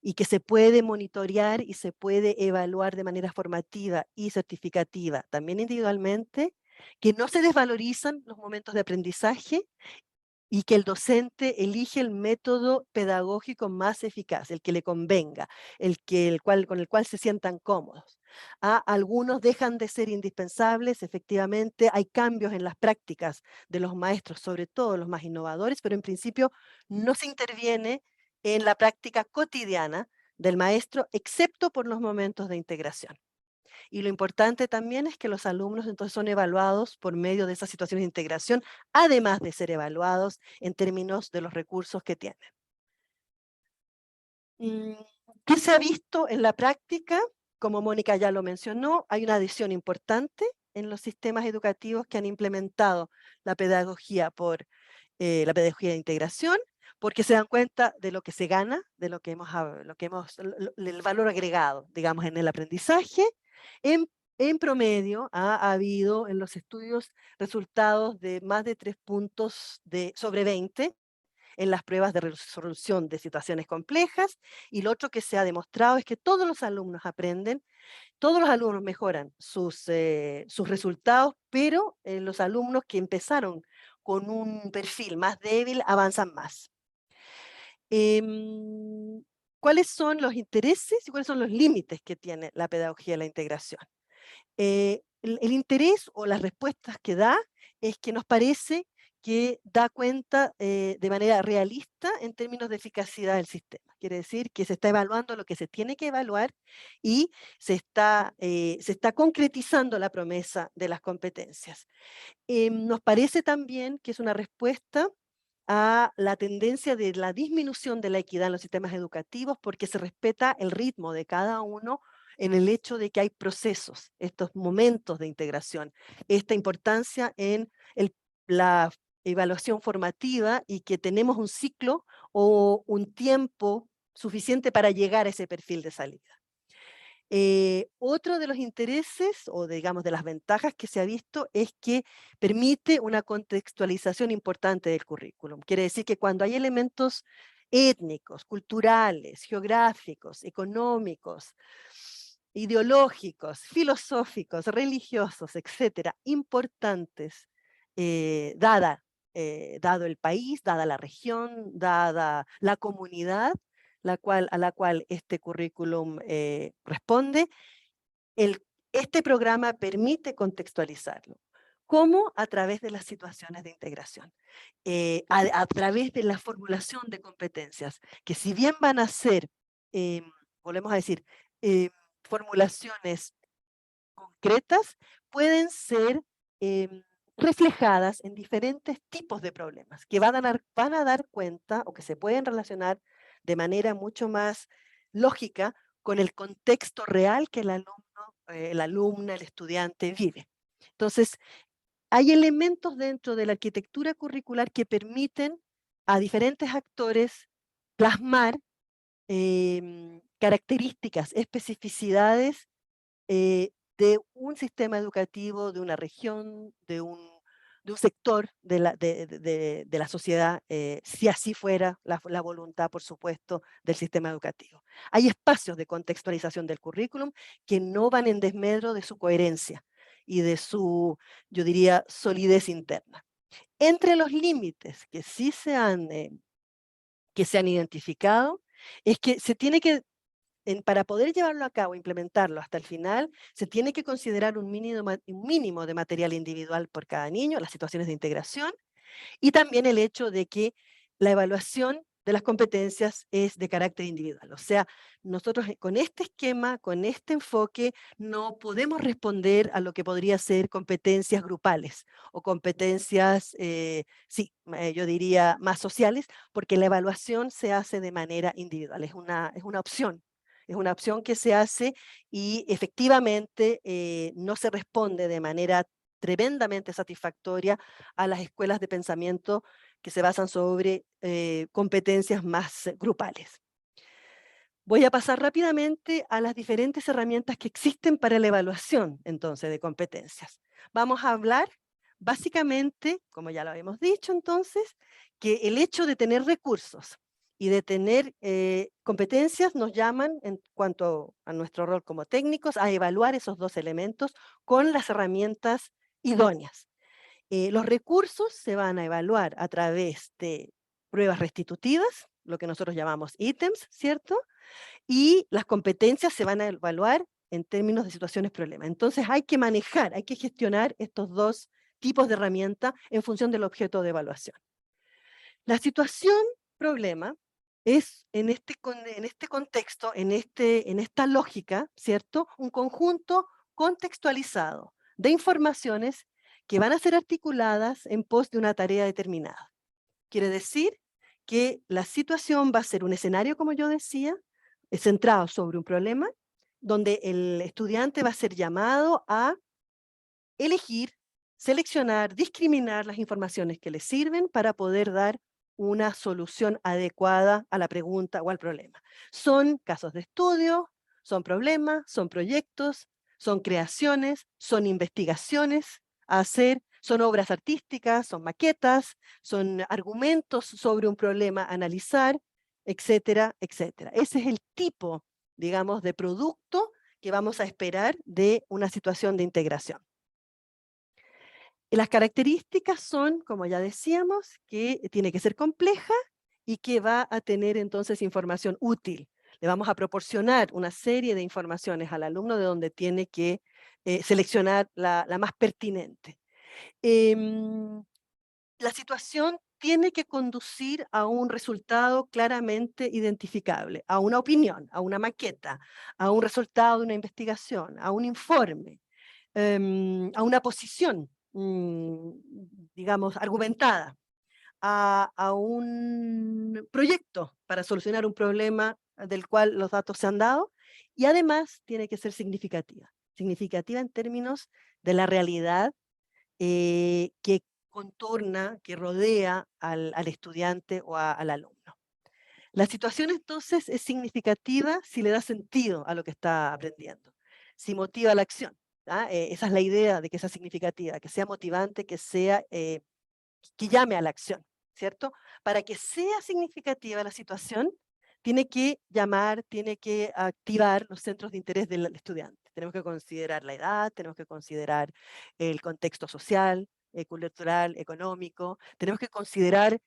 y que se puede monitorear y se puede evaluar de manera formativa y certificativa, también individualmente, que no se desvalorizan los momentos de aprendizaje y que el docente elige el método pedagógico más eficaz, el que le convenga, con el cual se sientan cómodos. Algunos dejan de ser indispensables, efectivamente, hay cambios en las prácticas de los maestros, sobre todo los más innovadores, pero en principio no se interviene en la práctica cotidiana del maestro, excepto por los momentos de integración. Y lo importante también es que los alumnos entonces son evaluados por medio de esas situaciones de integración, además de ser evaluados en términos de los recursos que tienen. ¿Qué se ha visto en la práctica? Como Mónica ya lo mencionó, hay una adhesión importante en los sistemas educativos que han implementado la pedagogía de integración, porque se dan cuenta de lo que se gana, de el valor agregado, digamos, en el aprendizaje. En promedio ha habido en los estudios resultados de más de 3 puntos sobre 20 en las pruebas de resolución de situaciones complejas, y lo otro que se ha demostrado es que todos los alumnos aprenden, todos los alumnos mejoran sus resultados, pero los alumnos que empezaron con un perfil más débil avanzan más. ¿Cuáles son los intereses y cuáles son los límites que tiene la pedagogía de la integración? El interés o las respuestas que da es que nos parece que da cuenta de manera realista en términos de eficacidad del sistema. Quiere decir que se está evaluando lo que se tiene que evaluar y se está concretizando la promesa de las competencias. Nos parece también que es una respuesta a la tendencia de la disminución de la equidad en los sistemas educativos, porque se respeta el ritmo de cada uno en el hecho de que hay procesos, estos momentos de integración, esta importancia en la evaluación formativa, y que tenemos un ciclo o un tiempo suficiente para llegar a ese perfil de salida. Otro de los intereses, o digamos de las ventajas que se ha visto, es que permite una contextualización importante del currículum. Quiere decir que cuando hay elementos étnicos, culturales, geográficos, económicos, ideológicos, filosóficos, religiosos, etcétera, importantes, dado el país, dada la región, dada la comunidad a la cual este currículum responde, este programa permite contextualizarlo. ¿Cómo? A través de las situaciones de integración, a través de la formulación de competencias, que si bien van a ser, volvemos a decir, formulaciones concretas, pueden ser reflejadas en diferentes tipos de problemas, que van a dar cuenta, o que se pueden relacionar de manera mucho más lógica con el contexto real que el alumno, la alumna, el estudiante vive. Entonces, hay elementos dentro de la arquitectura curricular que permiten a diferentes actores plasmar características, especificidades de un sistema educativo, de una región, de un sector de la sociedad, si así fuera la voluntad, por supuesto, del sistema educativo. Hay espacios de contextualización del currículum que no van en desmedro de su coherencia y de su, yo diría, solidez interna. Entre los límites que sí se han identificado, es que se tiene que, para poder llevarlo a cabo, implementarlo hasta el final, se tiene que considerar un mínimo de material individual por cada niño, las situaciones de integración, y también el hecho de que la evaluación de las competencias es de carácter individual. O sea, nosotros con este esquema, con este enfoque, no podemos responder a lo que podría ser competencias grupales o competencias, yo diría más sociales, porque la evaluación se hace de manera individual, es una opción. Es una opción que se hace y efectivamente no se responde de manera tremendamente satisfactoria a las escuelas de pensamiento que se basan sobre competencias más grupales. Voy a pasar rápidamente a las diferentes herramientas que existen para la evaluación, entonces, de competencias. Vamos a hablar, básicamente, como ya lo habíamos dicho entonces, que el hecho de tener recursos y de tener competencias nos llaman, en cuanto a nuestro rol como técnicos, a evaluar esos dos elementos con las herramientas idóneas. Los recursos se van a evaluar a través de pruebas restitutivas, lo que nosotros llamamos ítems, ¿cierto? Y las competencias se van a evaluar en términos de situaciones problema. Entonces hay que manejar, hay que gestionar estos dos tipos de herramienta en función del objeto de evaluación. La situación problema es en este contexto, en esta lógica, ¿cierto? Un conjunto contextualizado de informaciones que van a ser articuladas en pos de una tarea determinada. Quiere decir que la situación va a ser un escenario, como yo decía, centrado sobre un problema, donde el estudiante va a ser llamado a elegir, seleccionar, discriminar las informaciones que le sirven para poder dar una solución adecuada a la pregunta o al problema. Son casos de estudio, son problemas, son proyectos, son creaciones, son investigaciones a hacer, son obras artísticas, son maquetas, son argumentos sobre un problema a analizar, etcétera, etcétera. Ese es el tipo, digamos, de producto que vamos a esperar de una situación de integración. Y las características son, como ya decíamos, que tiene que ser compleja y que va a tener entonces información útil. Le vamos a proporcionar una serie de informaciones al alumno de donde tiene que seleccionar la más pertinente. La situación tiene que conducir a un resultado claramente identificable, a una opinión, a una maqueta, a un resultado de una investigación, a un informe, a una posición, digamos, argumentada, a un proyecto para solucionar un problema del cual los datos se han dado, y además tiene que ser significativa en términos de la realidad que contorna, que rodea al estudiante o al alumno. La situación entonces es significativa si le da sentido a lo que está aprendiendo, si motiva la acción. Esa es la idea de que sea significativa, que sea motivante, que llame a la acción, ¿cierto? Para que sea significativa la situación, tiene que llamar, tiene que activar los centros de interés del estudiante. Tenemos que considerar la edad, tenemos que considerar el contexto social, cultural, económico, tenemos que considerar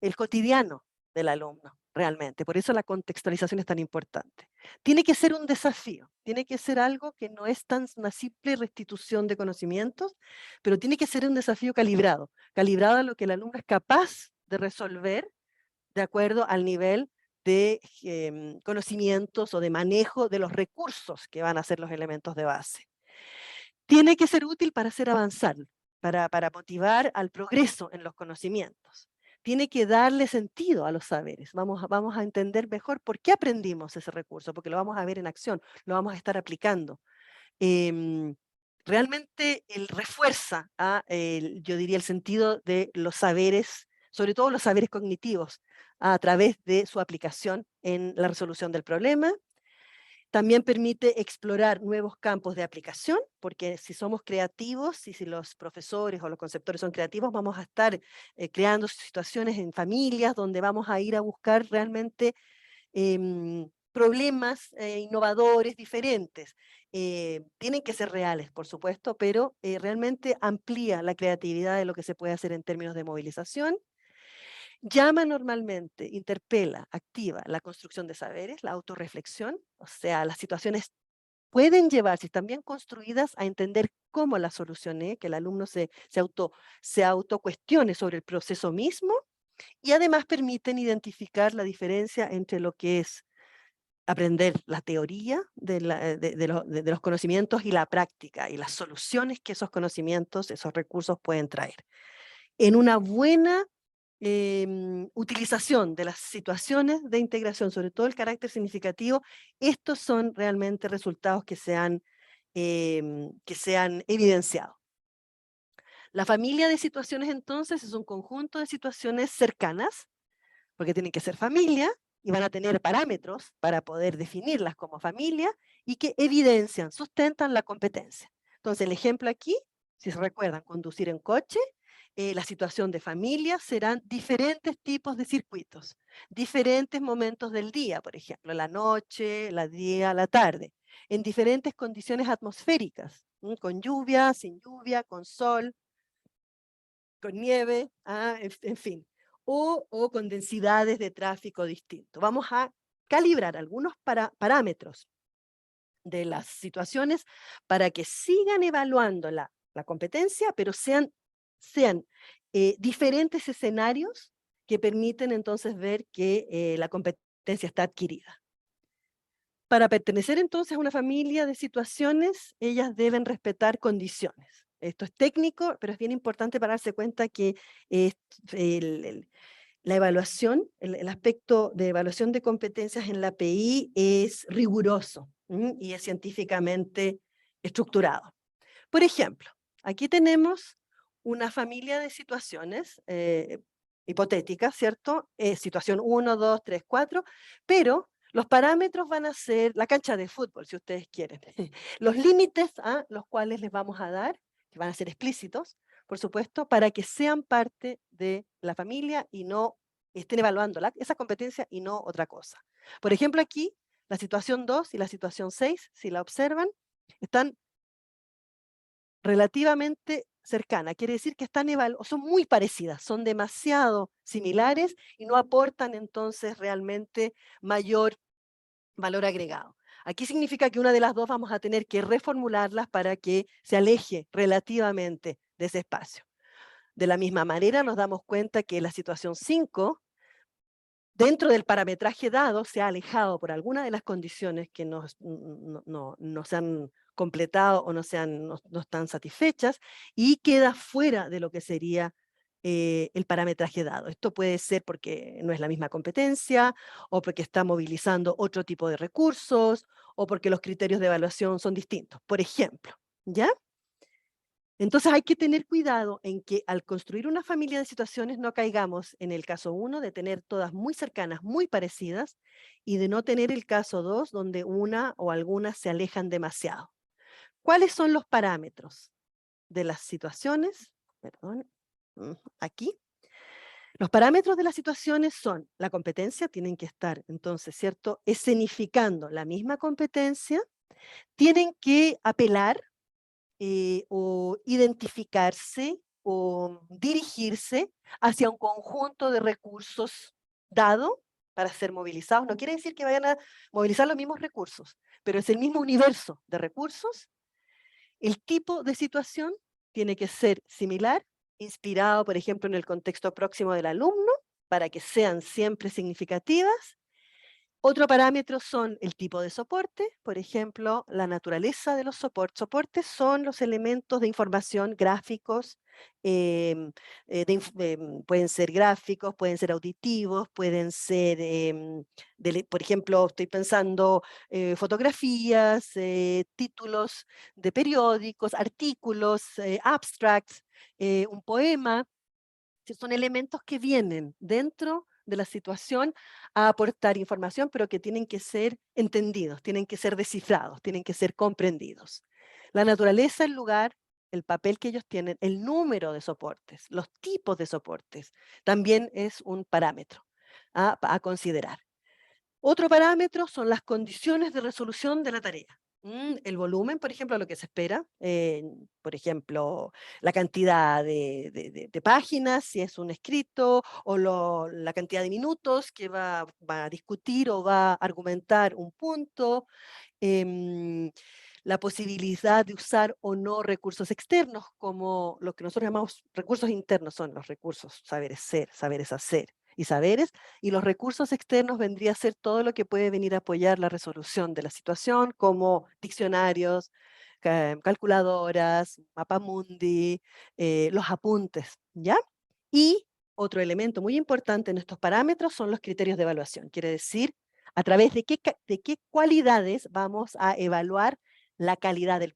el cotidiano del alumno, realmente. Por eso la contextualización es tan importante. Tiene que ser un desafío, tiene que ser algo que no es tan una simple restitución de conocimientos, pero tiene que ser un desafío calibrado a lo que el alumno es capaz de resolver de acuerdo al nivel de conocimientos o de manejo de los recursos que van a ser los elementos de base. Tiene que ser útil para hacer avanzar, para motivar al progreso en los conocimientos. Tiene que darle sentido a los saberes. Vamos a entender mejor por qué aprendimos ese recurso, porque lo vamos a ver en acción, lo vamos a estar aplicando. Realmente refuerza, yo diría, el sentido de los saberes, sobre todo los saberes cognitivos, a través de su aplicación en la resolución del problema. También permite explorar nuevos campos de aplicación, porque si somos creativos y si los profesores o los conceptores son creativos, vamos a estar creando situaciones en familias donde vamos a ir a buscar realmente problemas innovadores, diferentes. Tienen que ser reales, por supuesto, pero realmente amplía la creatividad de lo que se puede hacer en términos de movilización. Llama normalmente, interpela, activa la construcción de saberes, la autorreflexión, o sea, las situaciones pueden llevar, si están bien construidas, a entender cómo las solucioné, que el alumno se autocuestione sobre el proceso mismo, y además permiten identificar la diferencia entre lo que es aprender la teoría de los conocimientos y la práctica, y las soluciones que esos conocimientos, esos recursos pueden traer. En una buena utilización de las situaciones de integración, sobre todo el carácter significativo, estos son realmente resultados que se han evidenciado. La familia de situaciones entonces es un conjunto de situaciones cercanas, porque tienen que ser familia y van a tener parámetros para poder definirlas como familia y que evidencian, sustentan la competencia. Entonces el ejemplo aquí, si se recuerdan, conducir en coche, la situación de familia serán diferentes tipos de circuitos, diferentes momentos del día, por ejemplo, la noche, la día, la tarde, en diferentes condiciones atmosféricas, con lluvia, sin lluvia, con sol, con nieve, en fin, o con densidades de tráfico distinto. Vamos a calibrar algunos parámetros de las situaciones para que sigan evaluando la competencia, pero sean diferentes escenarios que permiten entonces ver que la competencia está adquirida. Para pertenecer entonces a una familia de situaciones, ellas deben respetar condiciones. Esto es técnico, pero es bien importante para darse cuenta que la evaluación, el aspecto de evaluación de competencias en la PI es riguroso y es científicamente estructurado. Por ejemplo, aquí tenemos una familia de situaciones hipotética, ¿cierto? Situación 1, 2, 3, 4, pero los parámetros van a ser la cancha de fútbol, si ustedes quieren. Los límites a los cuales les vamos a dar, que van a ser explícitos, por supuesto, para que sean parte de la familia y no estén evaluando esa competencia y no otra cosa. Por ejemplo, aquí, la situación 2 y la situación 6, si la observan, están relativamente cercanas. Quiere decir que son muy parecidas, son demasiado similares y no aportan entonces realmente mayor valor agregado. Aquí significa que una de las dos vamos a tener que reformularlas para que se aleje relativamente de ese espacio. De la misma manera nos damos cuenta que la situación 5, dentro del parametraje dado, se ha alejado por alguna de las condiciones que no se han completado o no están satisfechas y queda fuera de lo que sería el parametraje dado. Esto puede ser porque no es la misma competencia, o porque está movilizando otro tipo de recursos, o porque los criterios de evaluación son distintos, por ejemplo, ¿ya? Entonces hay que tener cuidado en que al construir una familia de situaciones no caigamos en el caso 1 de tener todas muy cercanas, muy parecidas, y de no tener el caso 2 donde una o algunas se alejan demasiado. ¿Cuáles son los parámetros de las situaciones? Perdón, aquí. Los parámetros de las situaciones son la competencia, tienen que estar entonces, ¿cierto? Escenificando la misma competencia, tienen que apelar o identificarse o dirigirse hacia un conjunto de recursos dado para ser movilizados. No quiere decir que vayan a movilizar los mismos recursos, pero es el mismo universo de recursos. El tipo de situación tiene que ser similar, inspirado, por ejemplo, en el contexto próximo del alumno, para que sean siempre significativas. Otro parámetro son el tipo de soporte, por ejemplo, la naturaleza de los soportes. Soportes son los elementos de información gráficos, pueden ser gráficos, pueden ser auditivos, pueden ser, por ejemplo, estoy pensando fotografías, títulos de periódicos, artículos, abstracts, un poema. Son elementos que vienen dentro de la situación a aportar información, pero que tienen que ser entendidos, tienen que ser descifrados, tienen que ser comprendidos. La naturaleza, el lugar, el papel que ellos tienen, el número de soportes, los tipos de soportes, también es un parámetro a considerar. Otro parámetro son las condiciones de resolución de la tarea. El volumen, por ejemplo, lo que se espera, por ejemplo, la cantidad de páginas, si es un escrito, o la cantidad de minutos que va a discutir o va a argumentar un punto, la posibilidad de usar o no recursos externos, como lo que nosotros llamamos recursos internos, son los recursos saberes ser, saberes hacer y saberes, y los recursos externos vendría a ser todo lo que puede venir a apoyar la resolución de la situación, como diccionarios, calculadoras, mapamundi, los apuntes, ¿ya? Y otro elemento muy importante en estos parámetros son los criterios de evaluación, quiere decir, a través de qué cualidades vamos a evaluar la calidad del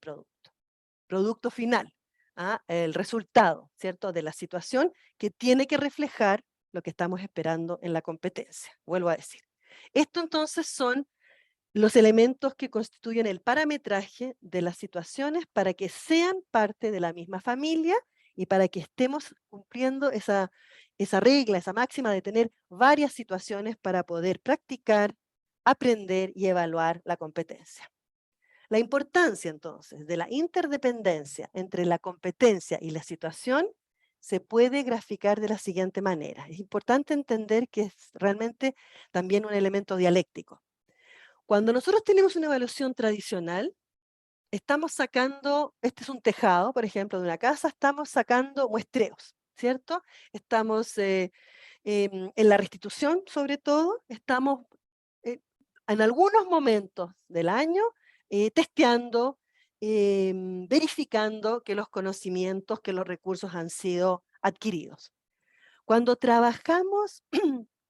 producto final, el resultado, ¿cierto?, de la situación que tiene que reflejar lo que estamos esperando en la competencia. Vuelvo a decir. Esto entonces son los elementos que constituyen el parametraje de las situaciones para que sean parte de la misma familia y para que estemos cumpliendo esa regla, esa máxima de tener varias situaciones para poder practicar, aprender y evaluar la competencia. La importancia entonces de la interdependencia entre la competencia y la situación se puede graficar de la siguiente manera. Es importante entender que es realmente también un elemento dialéctico. Cuando nosotros tenemos una evaluación tradicional, estamos sacando, este es un tejado, por ejemplo, de una casa, estamos sacando muestreos, ¿cierto? Estamos en la restitución, sobre todo, estamos en algunos momentos del año testeando, verificando que los conocimientos, que los recursos han sido adquiridos. Cuando trabajamos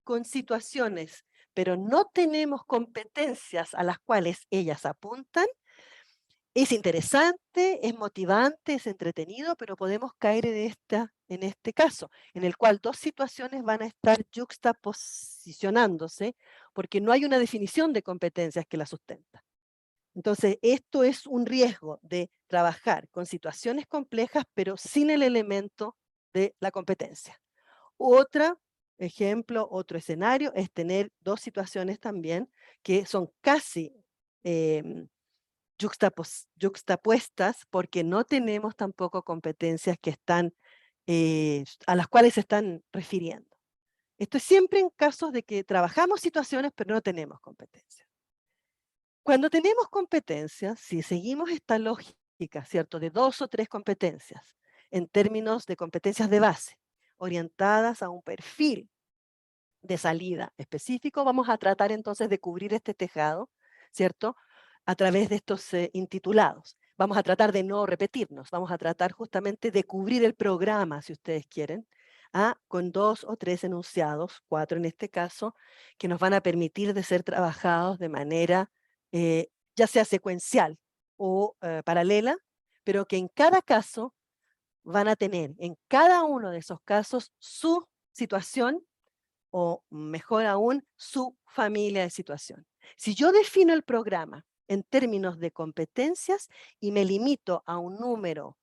con situaciones, pero no tenemos competencias a las cuales ellas apuntan, Es interesante, es motivante, es entretenido, pero podemos caer en este caso, en el cual dos situaciones van a estar juxtaposicionándose porque no hay una definición de competencias que la sustenta. Entonces, esto es un riesgo de trabajar con situaciones complejas, pero sin el elemento de la competencia. Otro ejemplo, otro escenario es tener dos situaciones también que son casi yuxtapuestas porque no tenemos tampoco competencias que están, a las cuales se están refiriendo. Esto es siempre en casos de que trabajamos situaciones, pero no tenemos competencias. Cuando tenemos competencias, si seguimos esta lógica, ¿cierto?, de 2 o 3 competencias, en términos de competencias de base, orientadas a un perfil de salida específico, vamos a tratar entonces de cubrir este tejado, ¿cierto?, a través de estos intitulados. Vamos a tratar de no repetirnos, vamos a tratar justamente de cubrir el programa, si ustedes quieren, con 2 o 3 enunciados, 4 en este caso, que nos van a permitir de ser trabajados de manera ya sea secuencial o paralela, pero que en cada caso van a tener, en cada uno de esos casos, su situación o mejor aún, su familia de situación. Si yo defino el programa en términos de competencias y me limito a un número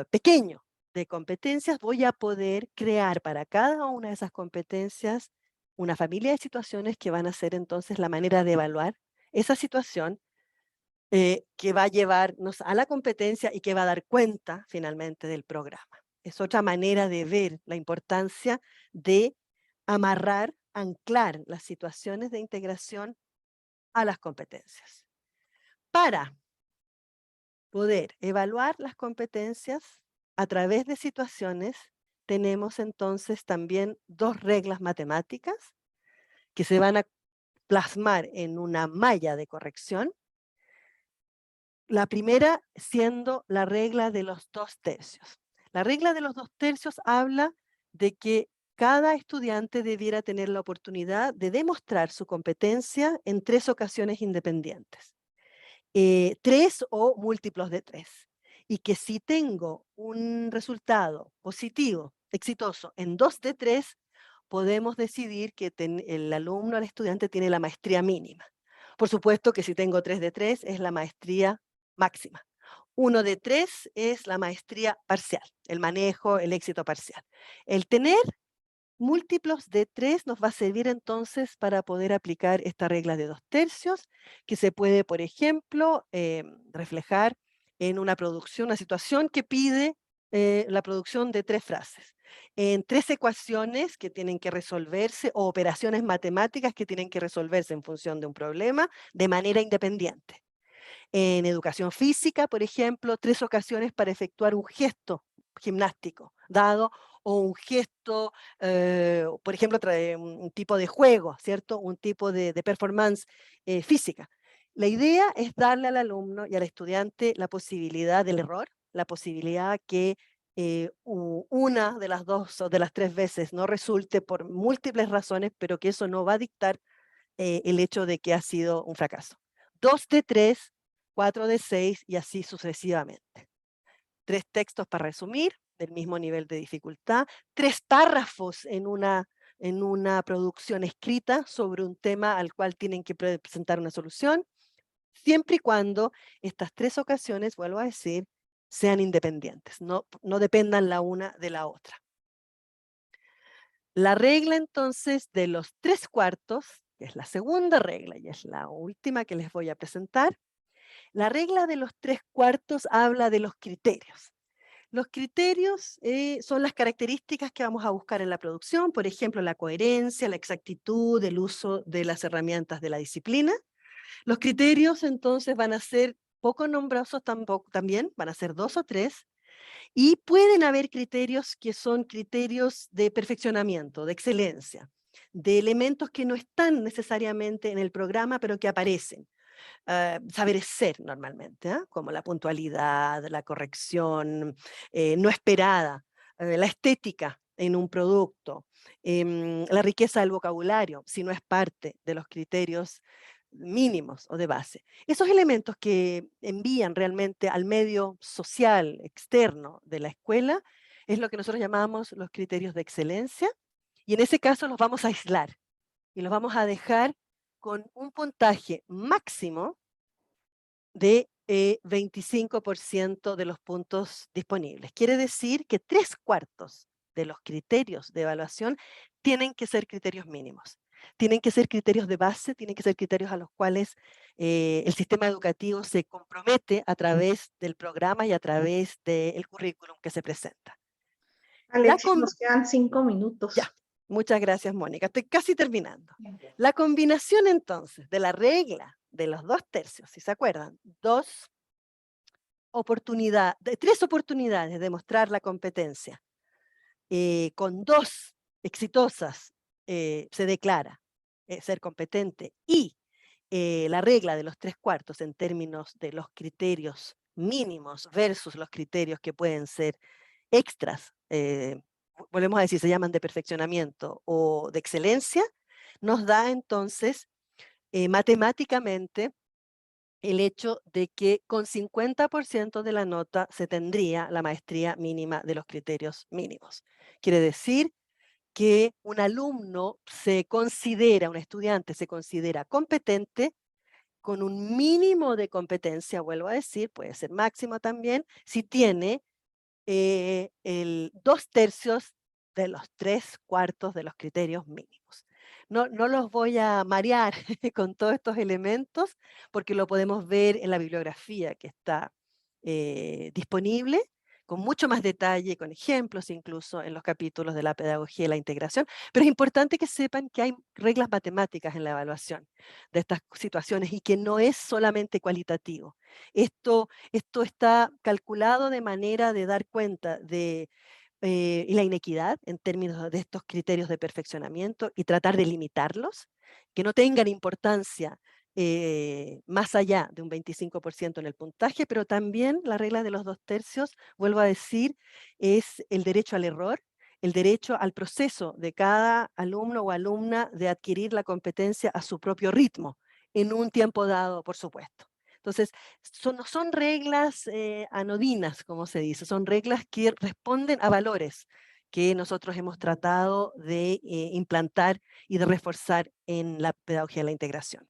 pequeño de competencias, voy a poder crear para cada una de esas competencias una familia de situaciones que van a ser entonces la manera de evaluar esa situación que va a llevarnos a la competencia y que va a dar cuenta finalmente del programa. Es otra manera de ver la importancia de amarrar, anclar las situaciones de integración a las competencias. Para poder evaluar las competencias a través de situaciones, tenemos entonces también dos reglas matemáticas que se van a plasmar en una malla de corrección. La primera siendo la regla de los 2/3. La regla de los 2/3 habla de que cada estudiante debiera tener la oportunidad de demostrar su competencia en 3 ocasiones independientes. 3 o múltiplos de 3. Y que si tengo un resultado positivo, exitoso, en 2 de 3, podemos decidir que el alumno, el estudiante, tiene la maestría mínima. Por supuesto que si tengo 3 de 3 es la maestría máxima. 1 de 3 es la maestría parcial, el manejo, el éxito parcial. El tener múltiplos de 3 nos va a servir entonces para poder aplicar esta regla de 2/3, que se puede, por ejemplo, reflejar en una producción, una situación que pide la producción de 3 frases, en 3 ecuaciones que tienen que resolverse o operaciones matemáticas que tienen que resolverse en función de un problema de manera independiente. En educación física, por ejemplo, 3 ocasiones para efectuar un gesto gimnástico dado o un gesto, por ejemplo, un tipo de juego, ¿cierto? Un tipo de performance física. La idea es darle al alumno y al estudiante la posibilidad del error, la posibilidad que una de las 2 o de las 3 veces no resulte por múltiples razones, pero que eso no va a dictar el hecho de que ha sido un fracaso. 2 de 3, 4 de 6 y así sucesivamente. 3 textos para resumir, del mismo nivel de dificultad, 3 párrafos en una producción escrita sobre un tema al cual tienen que presentar una solución, siempre y cuando estas 3 ocasiones, vuelvo a decir, sean independientes, no dependan la una de la otra. La regla entonces de los 3/4, que es la segunda regla y es la última que les voy a presentar, la regla de los 3/4 habla de los criterios. Los criterios son las características que vamos a buscar en la producción, por ejemplo, la coherencia, la exactitud, el uso de las herramientas de la disciplina. Los criterios entonces van a ser poco nombrosos también, van a ser 2 o 3, y pueden haber criterios que son criterios de perfeccionamiento, de excelencia, de elementos que no están necesariamente en el programa, pero que aparecen. Saberes ser normalmente, como la puntualidad, la corrección no esperada, la estética en un producto, la riqueza del vocabulario, si no es parte de los criterios mínimos o de base. Esos elementos que envían realmente al medio social externo de la escuela es lo que nosotros llamamos los criterios de excelencia, y en ese caso los vamos a aislar y los vamos a dejar con un puntaje máximo de 25% de los puntos disponibles. Quiere decir que 3/4 de los criterios de evaluación tienen que ser criterios mínimos. Tienen que ser criterios de base, tienen que ser criterios a los cuales el sistema educativo se compromete a través del programa y a través del currículum que se presenta. Alexis, nos quedan 5 minutos. Ya, muchas gracias, Mónica. Estoy casi terminando. La combinación entonces de la regla de los 2/3, si se acuerdan, tres oportunidades de mostrar la competencia, con 2 exitosas se declara ser competente, y la regla de los 3/4 en términos de los criterios mínimos versus los criterios que pueden ser extras, volvemos a decir, se llaman de perfeccionamiento o de excelencia, nos da entonces matemáticamente el hecho de que con 50% de la nota se tendría la maestría mínima de los criterios mínimos. Quiere decir que un alumno se considera, un estudiante se considera competente con un mínimo de competencia, vuelvo a decir, puede ser máximo también, si tiene el 2/3 de los 3/4 de los criterios mínimos. No los voy a marear con todos estos elementos, porque lo podemos ver en la bibliografía que está disponible, con mucho más detalle, con ejemplos incluso en los capítulos de la pedagogía y la integración, pero es importante que sepan que hay reglas matemáticas en la evaluación de estas situaciones y que no es solamente cualitativo. Esto está calculado de manera de dar cuenta de y la inequidad en términos de estos criterios de perfeccionamiento y tratar de limitarlos, que no tengan importancia más allá de un 25% en el puntaje, pero también la regla de los 2/3, vuelvo a decir, es el derecho al error, el derecho al proceso de cada alumno o alumna de adquirir la competencia a su propio ritmo, en un tiempo dado, por supuesto. Entonces, no son reglas anodinas, como se dice, son reglas que responden a valores que nosotros hemos tratado de implantar y de reforzar en la pedagogía de la integración.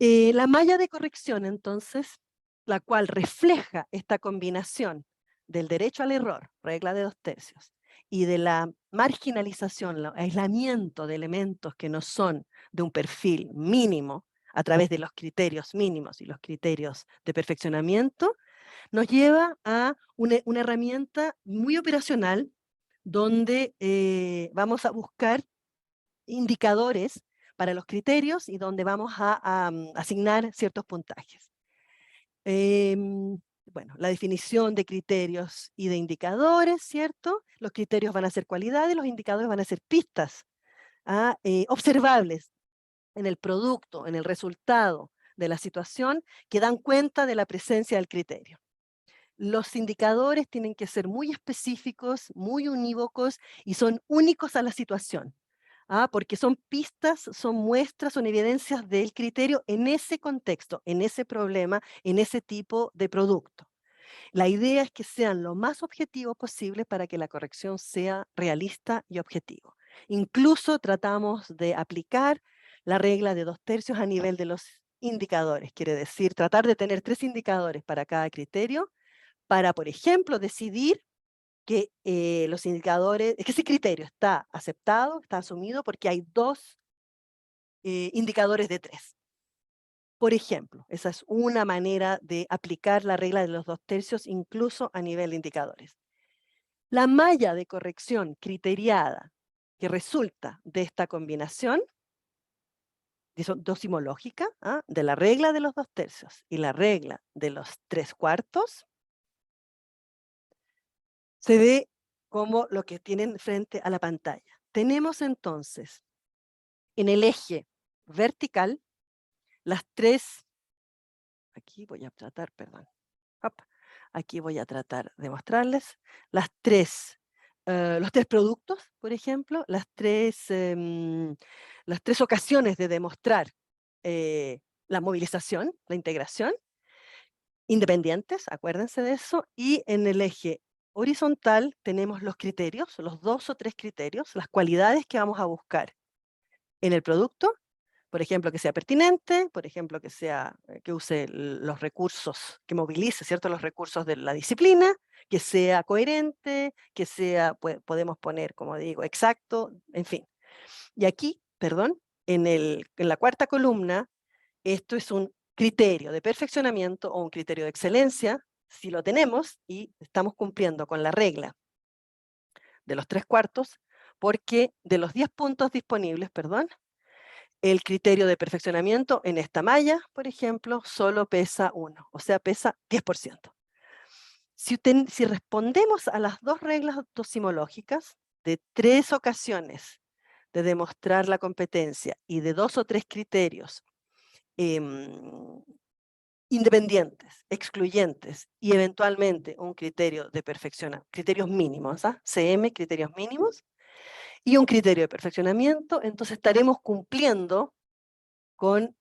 La malla de corrección, entonces, la cual refleja esta combinación del derecho al error, regla de 2/3, y de la marginalización, el aislamiento de elementos que no son de un perfil mínimo, a través de los criterios mínimos y los criterios de perfeccionamiento, nos lleva a una herramienta muy operacional donde vamos a buscar indicadores para los criterios y donde vamos a asignar ciertos puntajes. Bueno, la definición de criterios y de indicadores, ¿cierto? Los criterios van a ser cualidades, los indicadores van a ser pistas observables en el producto, en el resultado de la situación, que dan cuenta de la presencia del criterio. Los indicadores tienen que ser muy específicos, muy unívocos y son únicos a la situación. Porque son pistas, son muestras, son evidencias del criterio en ese contexto, en ese problema, en ese tipo de producto. La idea es que sean lo más objetivos posible para que la corrección sea realista y objetivo. Incluso tratamos de aplicar la regla de 2/3 a nivel de los indicadores, quiere decir, tratar de tener 3 indicadores para cada criterio, para, por ejemplo, decidir que los indicadores, que ese criterio está aceptado, está asumido porque hay 2 indicadores de 3. Por ejemplo, esa es una manera de aplicar la regla de los 2/3 incluso a nivel de indicadores. La malla de corrección criteriada que resulta de esta combinación dosimológica, de la regla de los 2/3 y la regla de los 3/4, se ve como lo que tienen frente a la pantalla. Tenemos entonces en el eje vertical las 3, aquí voy a tratar, perdón, aquí voy a tratar de mostrarles los 3 productos, por ejemplo, las tres ocasiones de demostrar la movilización, la integración, independientes, acuérdense de eso, y en el eje horizontal tenemos los criterios, los 2 o 3 criterios, las cualidades que vamos a buscar en el producto, por ejemplo, que sea pertinente, por ejemplo, que sea, que use los recursos, que movilice, ¿cierto?, los recursos de la disciplina, que sea coherente, que sea, podemos poner, como digo, exacto, en fin. Y aquí, perdón, en la cuarta columna, esto es un criterio de perfeccionamiento o un criterio de excelencia, si lo tenemos y estamos cumpliendo con la regla de los 3/4, porque de los 10 puntos disponibles, perdón, el criterio de perfeccionamiento en esta malla, por ejemplo, solo pesa 1, o sea, pesa 10%. Si respondemos a las 2 reglas doximológicas de 3 ocasiones de demostrar la competencia y de 2 o 3 criterios independientes, excluyentes y eventualmente un criterio de perfeccionamiento, criterios mínimos, CM, criterios mínimos, y un criterio de perfeccionamiento, entonces estaremos cumpliendo con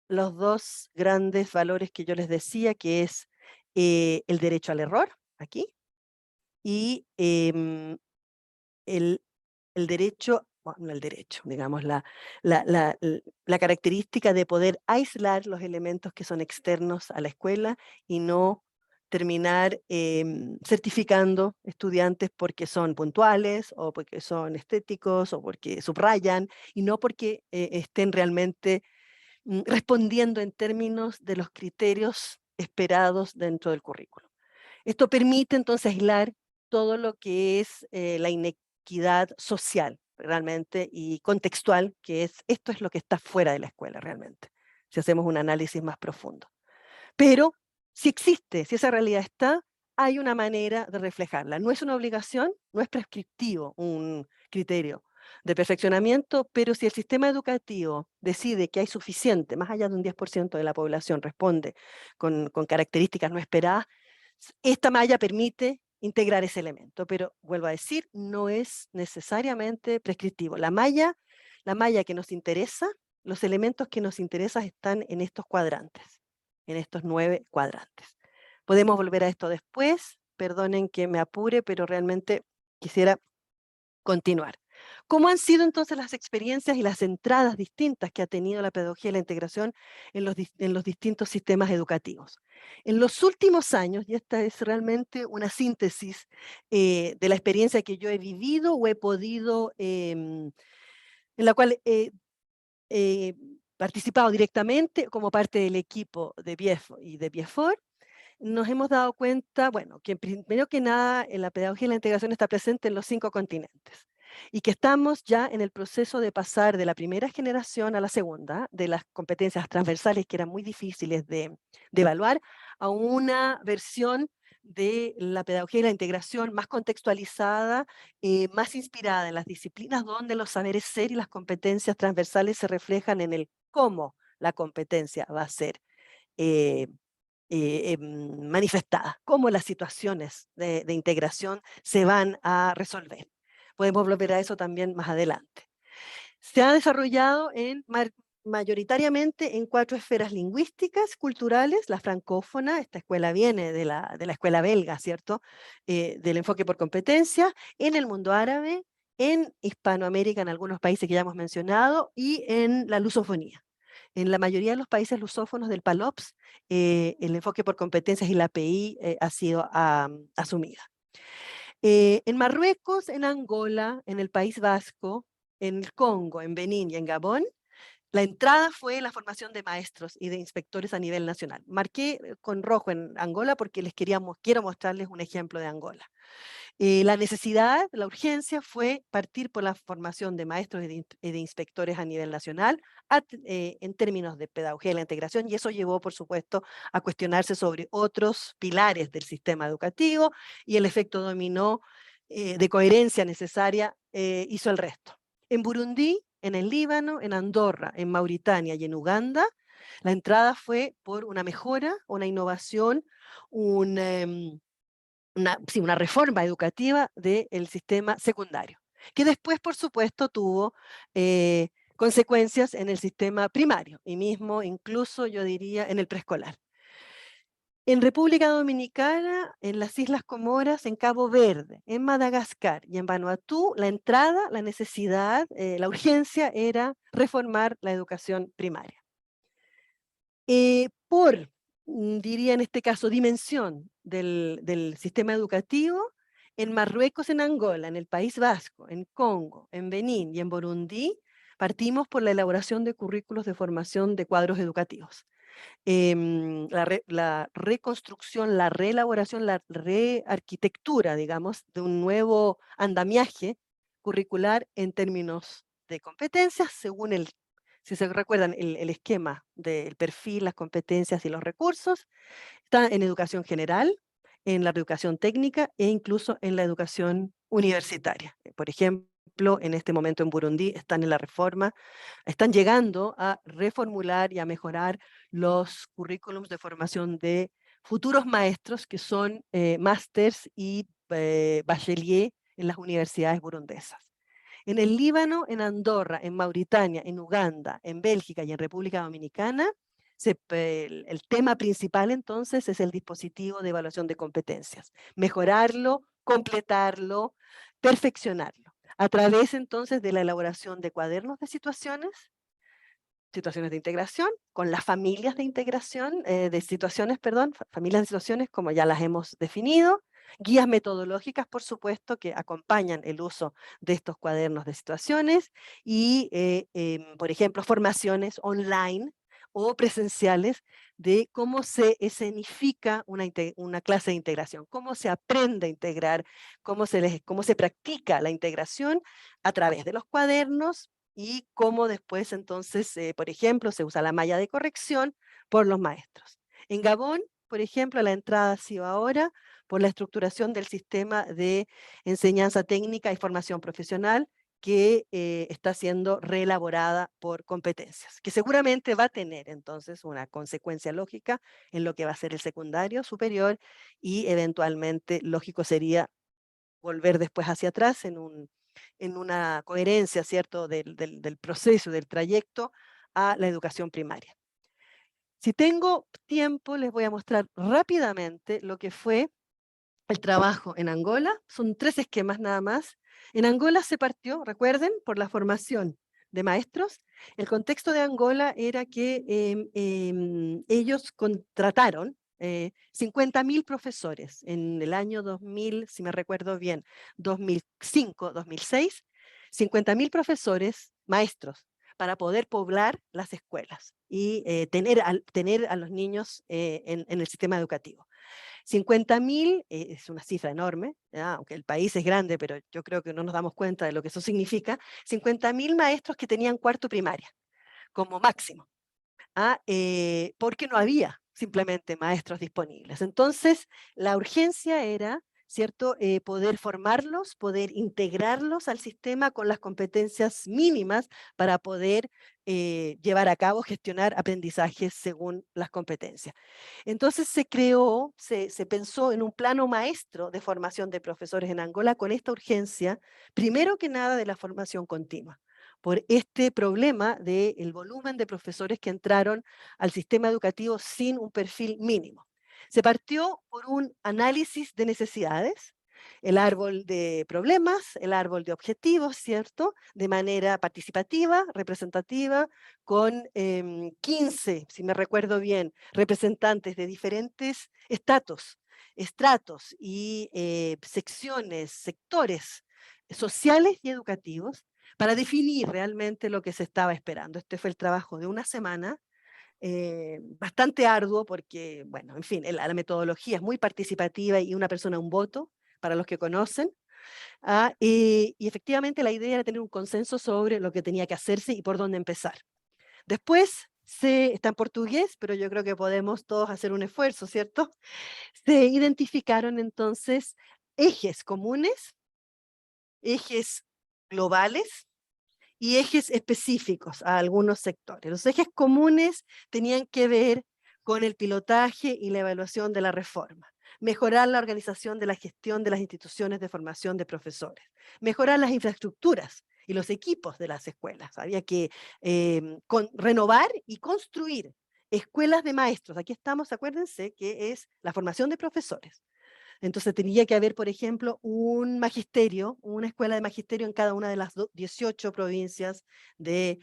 los 2 grandes valores que yo les decía, que es el derecho al error, aquí, y el derecho, bueno, no el derecho, digamos, la característica de poder aislar los elementos que son externos a la escuela y no terminar certificando estudiantes porque son puntuales o porque son estéticos o porque subrayan y no porque estén realmente respondiendo en términos de los criterios esperados dentro del currículo. Esto permite entonces aislar todo lo que es la inequidad social realmente y contextual, que es esto es lo que está fuera de la escuela realmente, si hacemos un análisis más profundo. Pero si existe, si esa realidad está, hay una manera de reflejarla. No es una obligación, no es prescriptivo un criterio de perfeccionamiento, pero si el sistema educativo decide que hay suficiente, más allá de un 10% de la población responde con características no esperadas, esta malla permite integrar ese elemento, pero vuelvo a decir, no es necesariamente prescriptivo. La malla que nos interesa, los elementos que nos interesan están en estos cuadrantes, en estos 9 cuadrantes. Podemos volver a esto después, perdonen que me apure, pero realmente quisiera continuar. ¿Cómo han sido entonces las experiencias y las entradas distintas que ha tenido la pedagogía y la integración en los distintos sistemas educativos? En los últimos años, y esta es realmente una síntesis de la experiencia que yo he vivido o he podido, en la cual he participado directamente como parte del equipo de BIEF y de BIEFOR, nos hemos dado cuenta, bueno, que primero que nada la pedagogía y la integración está presente en los 5 continentes y que estamos ya en el proceso de pasar de la primera generación a la segunda, de las competencias transversales que eran muy difíciles de evaluar, a una versión de la pedagogía y la integración más contextualizada, más inspirada en las disciplinas donde los saberes ser y las competencias transversales se reflejan en el cómo la competencia va a ser manifestadas, cómo las situaciones de integración se van a resolver. Podemos volver a eso también más adelante. Se ha desarrollado mayoritariamente en 4 esferas lingüísticas, culturales, la francófona, esta escuela viene de la escuela belga, ¿cierto? Del enfoque por competencia, en el mundo árabe, en Hispanoamérica, en algunos países que ya hemos mencionado, y en la lusofonía. En la mayoría de los países lusófonos del PALOPS, el enfoque por competencias y la API ha sido asumida. En Marruecos, en Angola, en el País Vasco, en el Congo, en Benín y en Gabón, la entrada fue la formación de maestros y de inspectores a nivel nacional. Marqué con rojo en Angola porque quiero mostrarles un ejemplo de Angola. La necesidad, la urgencia fue partir por la formación de maestros y de inspectores a nivel nacional en términos de pedagogía y la integración, y eso llevó, por supuesto, a cuestionarse sobre otros pilares del sistema educativo, y el efecto dominó de coherencia necesaria hizo el resto. En Burundi, en el Líbano, en Andorra, en Mauritania y en Uganda, la entrada fue por una mejora, una innovación, una reforma educativa del sistema secundario, que después, por supuesto, tuvo consecuencias en el sistema primario y mismo incluso yo diría en el preescolar. En República Dominicana, en las Islas Comoras, en Cabo Verde, en Madagascar y en Vanuatu, la entrada, la necesidad, la urgencia era reformar la educación primaria. Diría en este caso, dimensión del sistema educativo, en Marruecos, en Angola, en el País Vasco, en Congo, en Benín y en Burundi, partimos por la elaboración de currículos de formación de cuadros educativos. La reconstrucción, la reelaboración, la rearquitectura, digamos, de un nuevo andamiaje curricular en términos de competencias, según si se recuerdan, el esquema del perfil, las competencias y los recursos, está en educación general, en la educación técnica e incluso en la educación universitaria. Por ejemplo, en este momento en Burundi están en la reforma, están llegando a reformular y a mejorar los currículums de formación de futuros maestros que son másters y bachelier en las universidades burundesas. En el Líbano, en Andorra, en Mauritania, en Uganda, en Bélgica y en República Dominicana, el tema principal entonces es el dispositivo de evaluación de competencias. Mejorarlo, completarlo, perfeccionarlo. A través entonces de la elaboración de cuadernos de situaciones de integración, con las familias de integración, familias de situaciones como ya las hemos definido, guías metodológicas, por supuesto, que acompañan el uso de estos cuadernos de situaciones y, por ejemplo, formaciones online o presenciales de cómo se escenifica una clase de integración, cómo se aprende a integrar, cómo se practica la integración a través de los cuadernos, y cómo después entonces, por ejemplo, se usa la malla de corrección por los maestros. En Gabón, por ejemplo, la entrada ha sido ahora por la estructuración del sistema de enseñanza técnica y formación profesional que está siendo reelaborada por competencias, que seguramente va a tener entonces una consecuencia lógica en lo que va a ser el secundario superior y eventualmente lógico sería volver después hacia atrás en una coherencia, ¿cierto?, del proceso, del trayecto a la educación primaria. Si tengo tiempo, les voy a mostrar rápidamente lo que fue el trabajo en Angola. Son 3 esquemas nada más. En Angola se partió, recuerden, por la formación de maestros. El contexto de Angola era que ellos contrataron 50.000 profesores en el año 2000, si me recuerdo bien, 2005, 2006, 50.000 profesores, maestros, para poder poblar las escuelas y tener a los niños en el sistema educativo. 50.000 es una cifra enorme, ¿ya? Aunque el país es grande, pero yo creo que no nos damos cuenta de lo que eso significa. 50.000 maestros que tenían cuarto primaria como máximo, porque no había simplemente maestros disponibles. Entonces, la urgencia era, ¿cierto?, poder formarlos, poder integrarlos al sistema con las competencias mínimas para poder llevar a cabo, gestionar aprendizajes según las competencias. Entonces se pensó en un plano maestro de formación de profesores en Angola con esta urgencia, primero que nada de la formación continua, por este problema del volumen de profesores que entraron al sistema educativo sin un perfil mínimo. Se partió por un análisis de necesidades, el árbol de problemas, el árbol de objetivos, ¿cierto? De manera participativa, representativa, con 15, si me recuerdo bien, representantes de diferentes estratos y secciones, sectores sociales y educativos, para definir realmente lo que se estaba esperando. Este fue el trabajo de una semana, bastante arduo porque, bueno, en fin, la metodología es muy participativa y una persona un voto, para los que conocen, y efectivamente la idea era tener un consenso sobre lo que tenía que hacerse y por dónde empezar. Después está en portugués, pero yo creo que podemos todos hacer un esfuerzo, ¿cierto? Se identificaron entonces ejes comunes, ejes globales y ejes específicos a algunos sectores. Los ejes comunes tenían que ver con el pilotaje y la evaluación de la reforma, mejorar la organización de la gestión de las instituciones de formación de profesores, mejorar las infraestructuras y los equipos de las escuelas. Había que renovar y construir escuelas de maestros. Aquí estamos, acuérdense, que es la formación de profesores. Entonces tenía que haber, por ejemplo, un magisterio, una escuela de magisterio en cada una de las 18 provincias de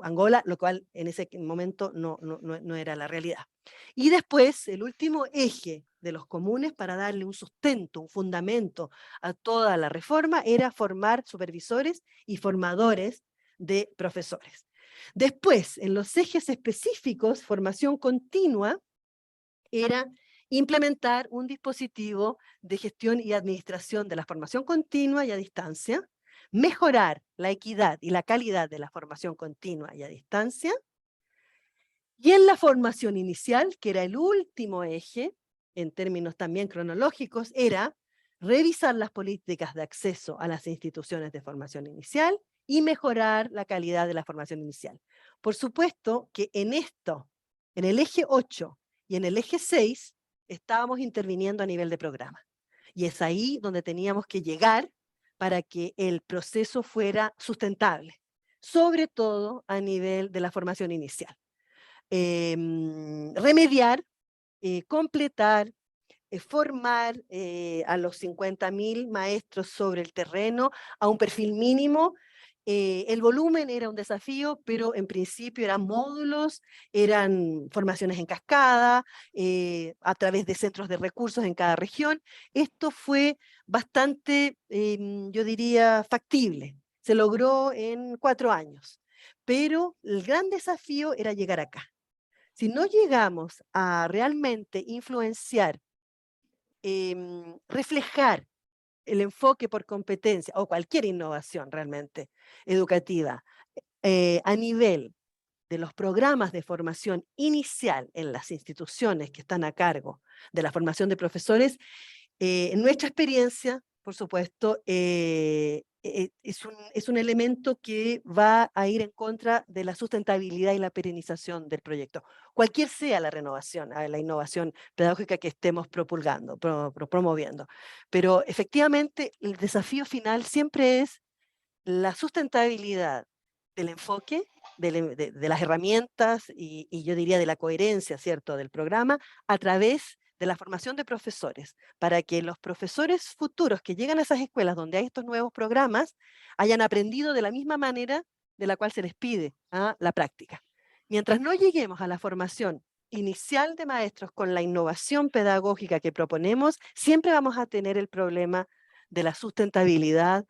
Angola, lo cual en ese momento no era la realidad. Y después, el último eje de los comunes para darle un sustento, un fundamento a toda la reforma era formar supervisores y formadores de profesores. Después, en los ejes específicos, formación continua era implementar un dispositivo de gestión y administración de la formación continua y a distancia, mejorar la equidad y la calidad de la formación continua y a distancia, y en la formación inicial, que era el último eje, en términos también cronológicos, era revisar las políticas de acceso a las instituciones de formación inicial y mejorar la calidad de la formación inicial. Por supuesto que en esto, en el eje 8 y en el eje 6, estábamos interviniendo a nivel de programa. Y es ahí donde teníamos que llegar para que el proceso fuera sustentable, sobre todo a nivel de la formación inicial. Remediar, completar, formar a los 50.000 maestros sobre el terreno a un perfil mínimo. El volumen era un desafío, pero en principio eran módulos, eran formaciones en cascada, a través de centros de recursos en cada región. Esto fue bastante, yo diría, factible. Se logró en 4 años, pero el gran desafío era llegar acá. Si no llegamos a realmente influenciar, reflejar el enfoque por competencia o cualquier innovación realmente educativa a nivel de los programas de formación inicial en las instituciones que están a cargo de la formación de profesores, en nuestra experiencia, por supuesto, es un elemento que va a ir en contra de la sustentabilidad y la perenización del proyecto, cualquier sea la renovación, la innovación pedagógica que estemos propulgando, promoviendo. Pero efectivamente el desafío final siempre es la sustentabilidad del enfoque, de las herramientas y yo diría de la coherencia, ¿cierto?, del programa a través de la formación de profesores, para que los profesores futuros que llegan a esas escuelas donde hay estos nuevos programas hayan aprendido de la misma manera de la cual se les pide la práctica. Mientras no lleguemos a la formación inicial de maestros con la innovación pedagógica que proponemos, siempre vamos a tener el problema de la sustentabilidad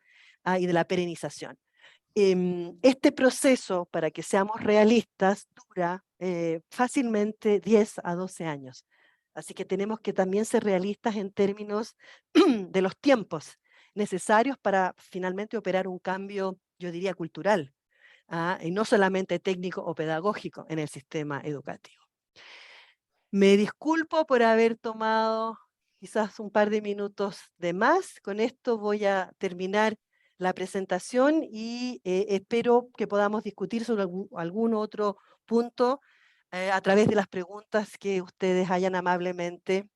y de la perenización. Este proceso, para que seamos realistas, dura fácilmente 10 a 12 años. Así que tenemos que también ser realistas en términos de los tiempos necesarios para finalmente operar un cambio, yo diría, cultural, y no solamente técnico o pedagógico en el sistema educativo. Me disculpo por haber tomado quizás un par de minutos de más. Con esto voy a terminar la presentación y espero que podamos discutir sobre algún otro punto a través de las preguntas que ustedes hayan amablemente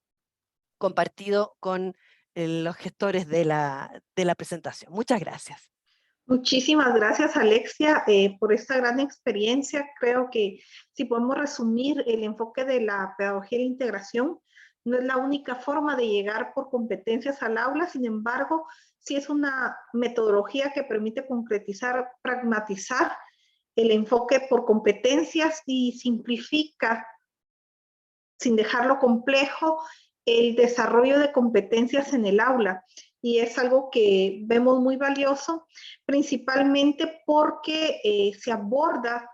compartido con los gestores de la presentación. Muchas gracias. Muchísimas gracias, Alexia, por esta gran experiencia. Creo que si podemos resumir el enfoque de la pedagogía de la integración, no es la única forma de llegar por competencias al aula, sin embargo, sí es una metodología que permite concretizar, pragmatizar el enfoque por competencias y simplifica, sin dejarlo complejo, el desarrollo de competencias en el aula. Y es algo que vemos muy valioso, principalmente porque se aborda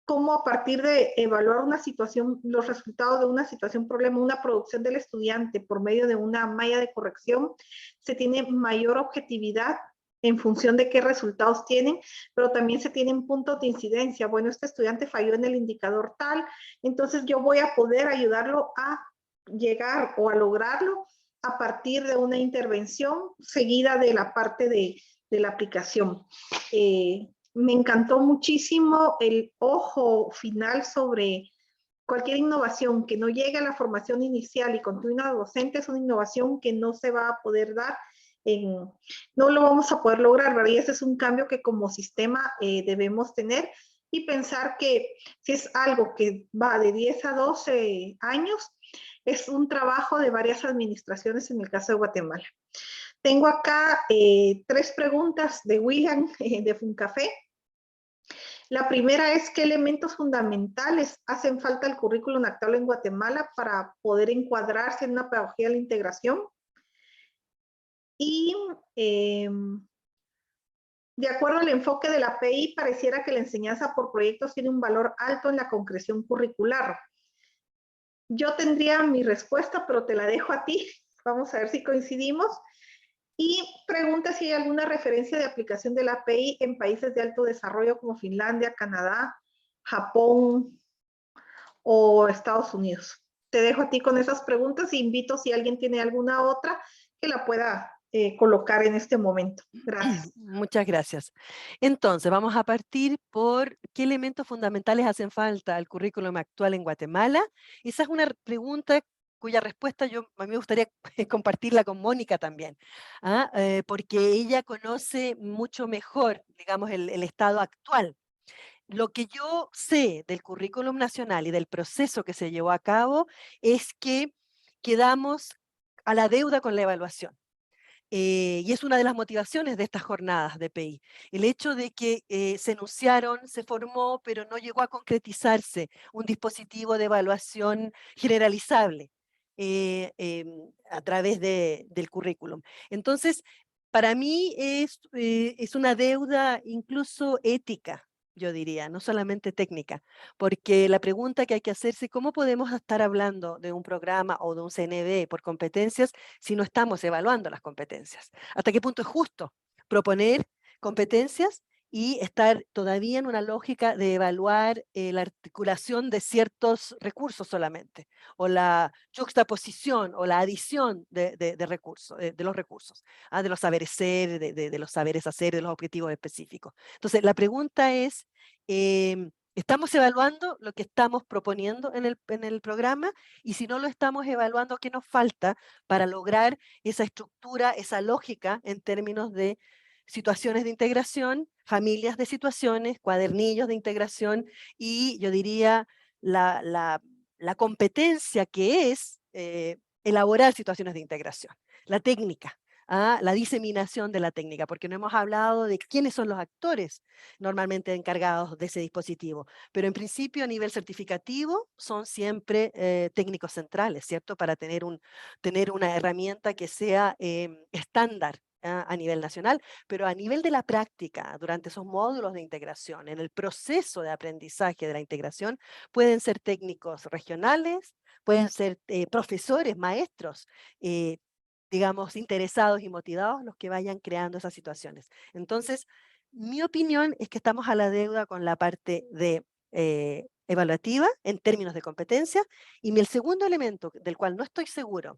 cómo a partir de evaluar una situación, los resultados de una situación problema, una producción del estudiante por medio de una malla de corrección, se tiene mayor objetividad en función de qué resultados tienen, pero también se tienen puntos de incidencia. Bueno, este estudiante falló en el indicador tal, entonces yo voy a poder ayudarlo a llegar o a lograrlo a partir de una intervención seguida de la parte de la aplicación. Me encantó muchísimo el ojo final sobre cualquier innovación que no llegue a la formación inicial y continua docente, es una innovación que no se va a poder dar no lo vamos a poder lograr, ¿verdad? Y ese es un cambio que como sistema debemos tener y pensar que si es algo que va de 10 a 12 años, es un trabajo de varias administraciones en el caso de Guatemala. Tengo acá 3 preguntas de William de Funcafé. La primera es, ¿qué elementos fundamentales hacen falta al currículum actual en Guatemala para poder encuadrarse en una pedagogía de la integración? Y de acuerdo al enfoque de la API, pareciera que la enseñanza por proyectos tiene un valor alto en la concreción curricular. Yo tendría mi respuesta, pero te la dejo a ti. Vamos a ver si coincidimos. Y pregunta si hay alguna referencia de aplicación de la API en países de alto desarrollo como Finlandia, Canadá, Japón o Estados Unidos. Te dejo a ti con esas preguntas e invito si alguien tiene alguna otra que la pueda colocar en este momento. Gracias. Muchas gracias. Entonces, vamos a partir por qué elementos fundamentales hacen falta al currículum actual en Guatemala. Esa es una pregunta cuya respuesta a mí me gustaría compartirla con Mónica también, porque ella conoce mucho mejor, digamos, el estado actual. Lo que yo sé del currículum nacional y del proceso que se llevó a cabo es que quedamos a la deuda con la evaluación. Y es una de las motivaciones de estas jornadas de PI. El hecho de que se enunciaron, se formó, pero no llegó a concretizarse un dispositivo de evaluación generalizable a través del currículum. Entonces, para mí es una deuda incluso ética, yo diría, no solamente técnica, porque la pregunta que hay que hacerse, ¿cómo podemos estar hablando de un programa o de un CNB por competencias si no estamos evaluando las competencias? ¿Hasta qué punto es justo proponer competencias y estar todavía en una lógica de evaluar la articulación de ciertos recursos solamente, o la juxtaposición o la adición de recursos, de los recursos, de los saberes ser, de los saberes hacer, de los objetivos específicos? Entonces, la pregunta es, ¿estamos evaluando lo que estamos proponiendo en el programa? Y si no lo estamos evaluando, ¿qué nos falta para lograr esa estructura, esa lógica en términos de situaciones de integración, familias de situaciones, cuadernillos de integración y yo diría la competencia que es elaborar situaciones de integración, la técnica, la diseminación de la técnica, porque no hemos hablado de quiénes son los actores normalmente encargados de ese dispositivo, pero en principio a nivel certificativo son siempre técnicos centrales, ¿cierto? Para tener una herramienta que sea estándar a nivel nacional, pero a nivel de la práctica, durante esos módulos de integración, en el proceso de aprendizaje de la integración, pueden ser técnicos regionales, pueden ser profesores, maestros, digamos, interesados y motivados los que vayan creando esas situaciones. Entonces, mi opinión es que estamos a la deuda con la parte de evaluativa en términos de competencia, y el segundo elemento del cual no estoy segura,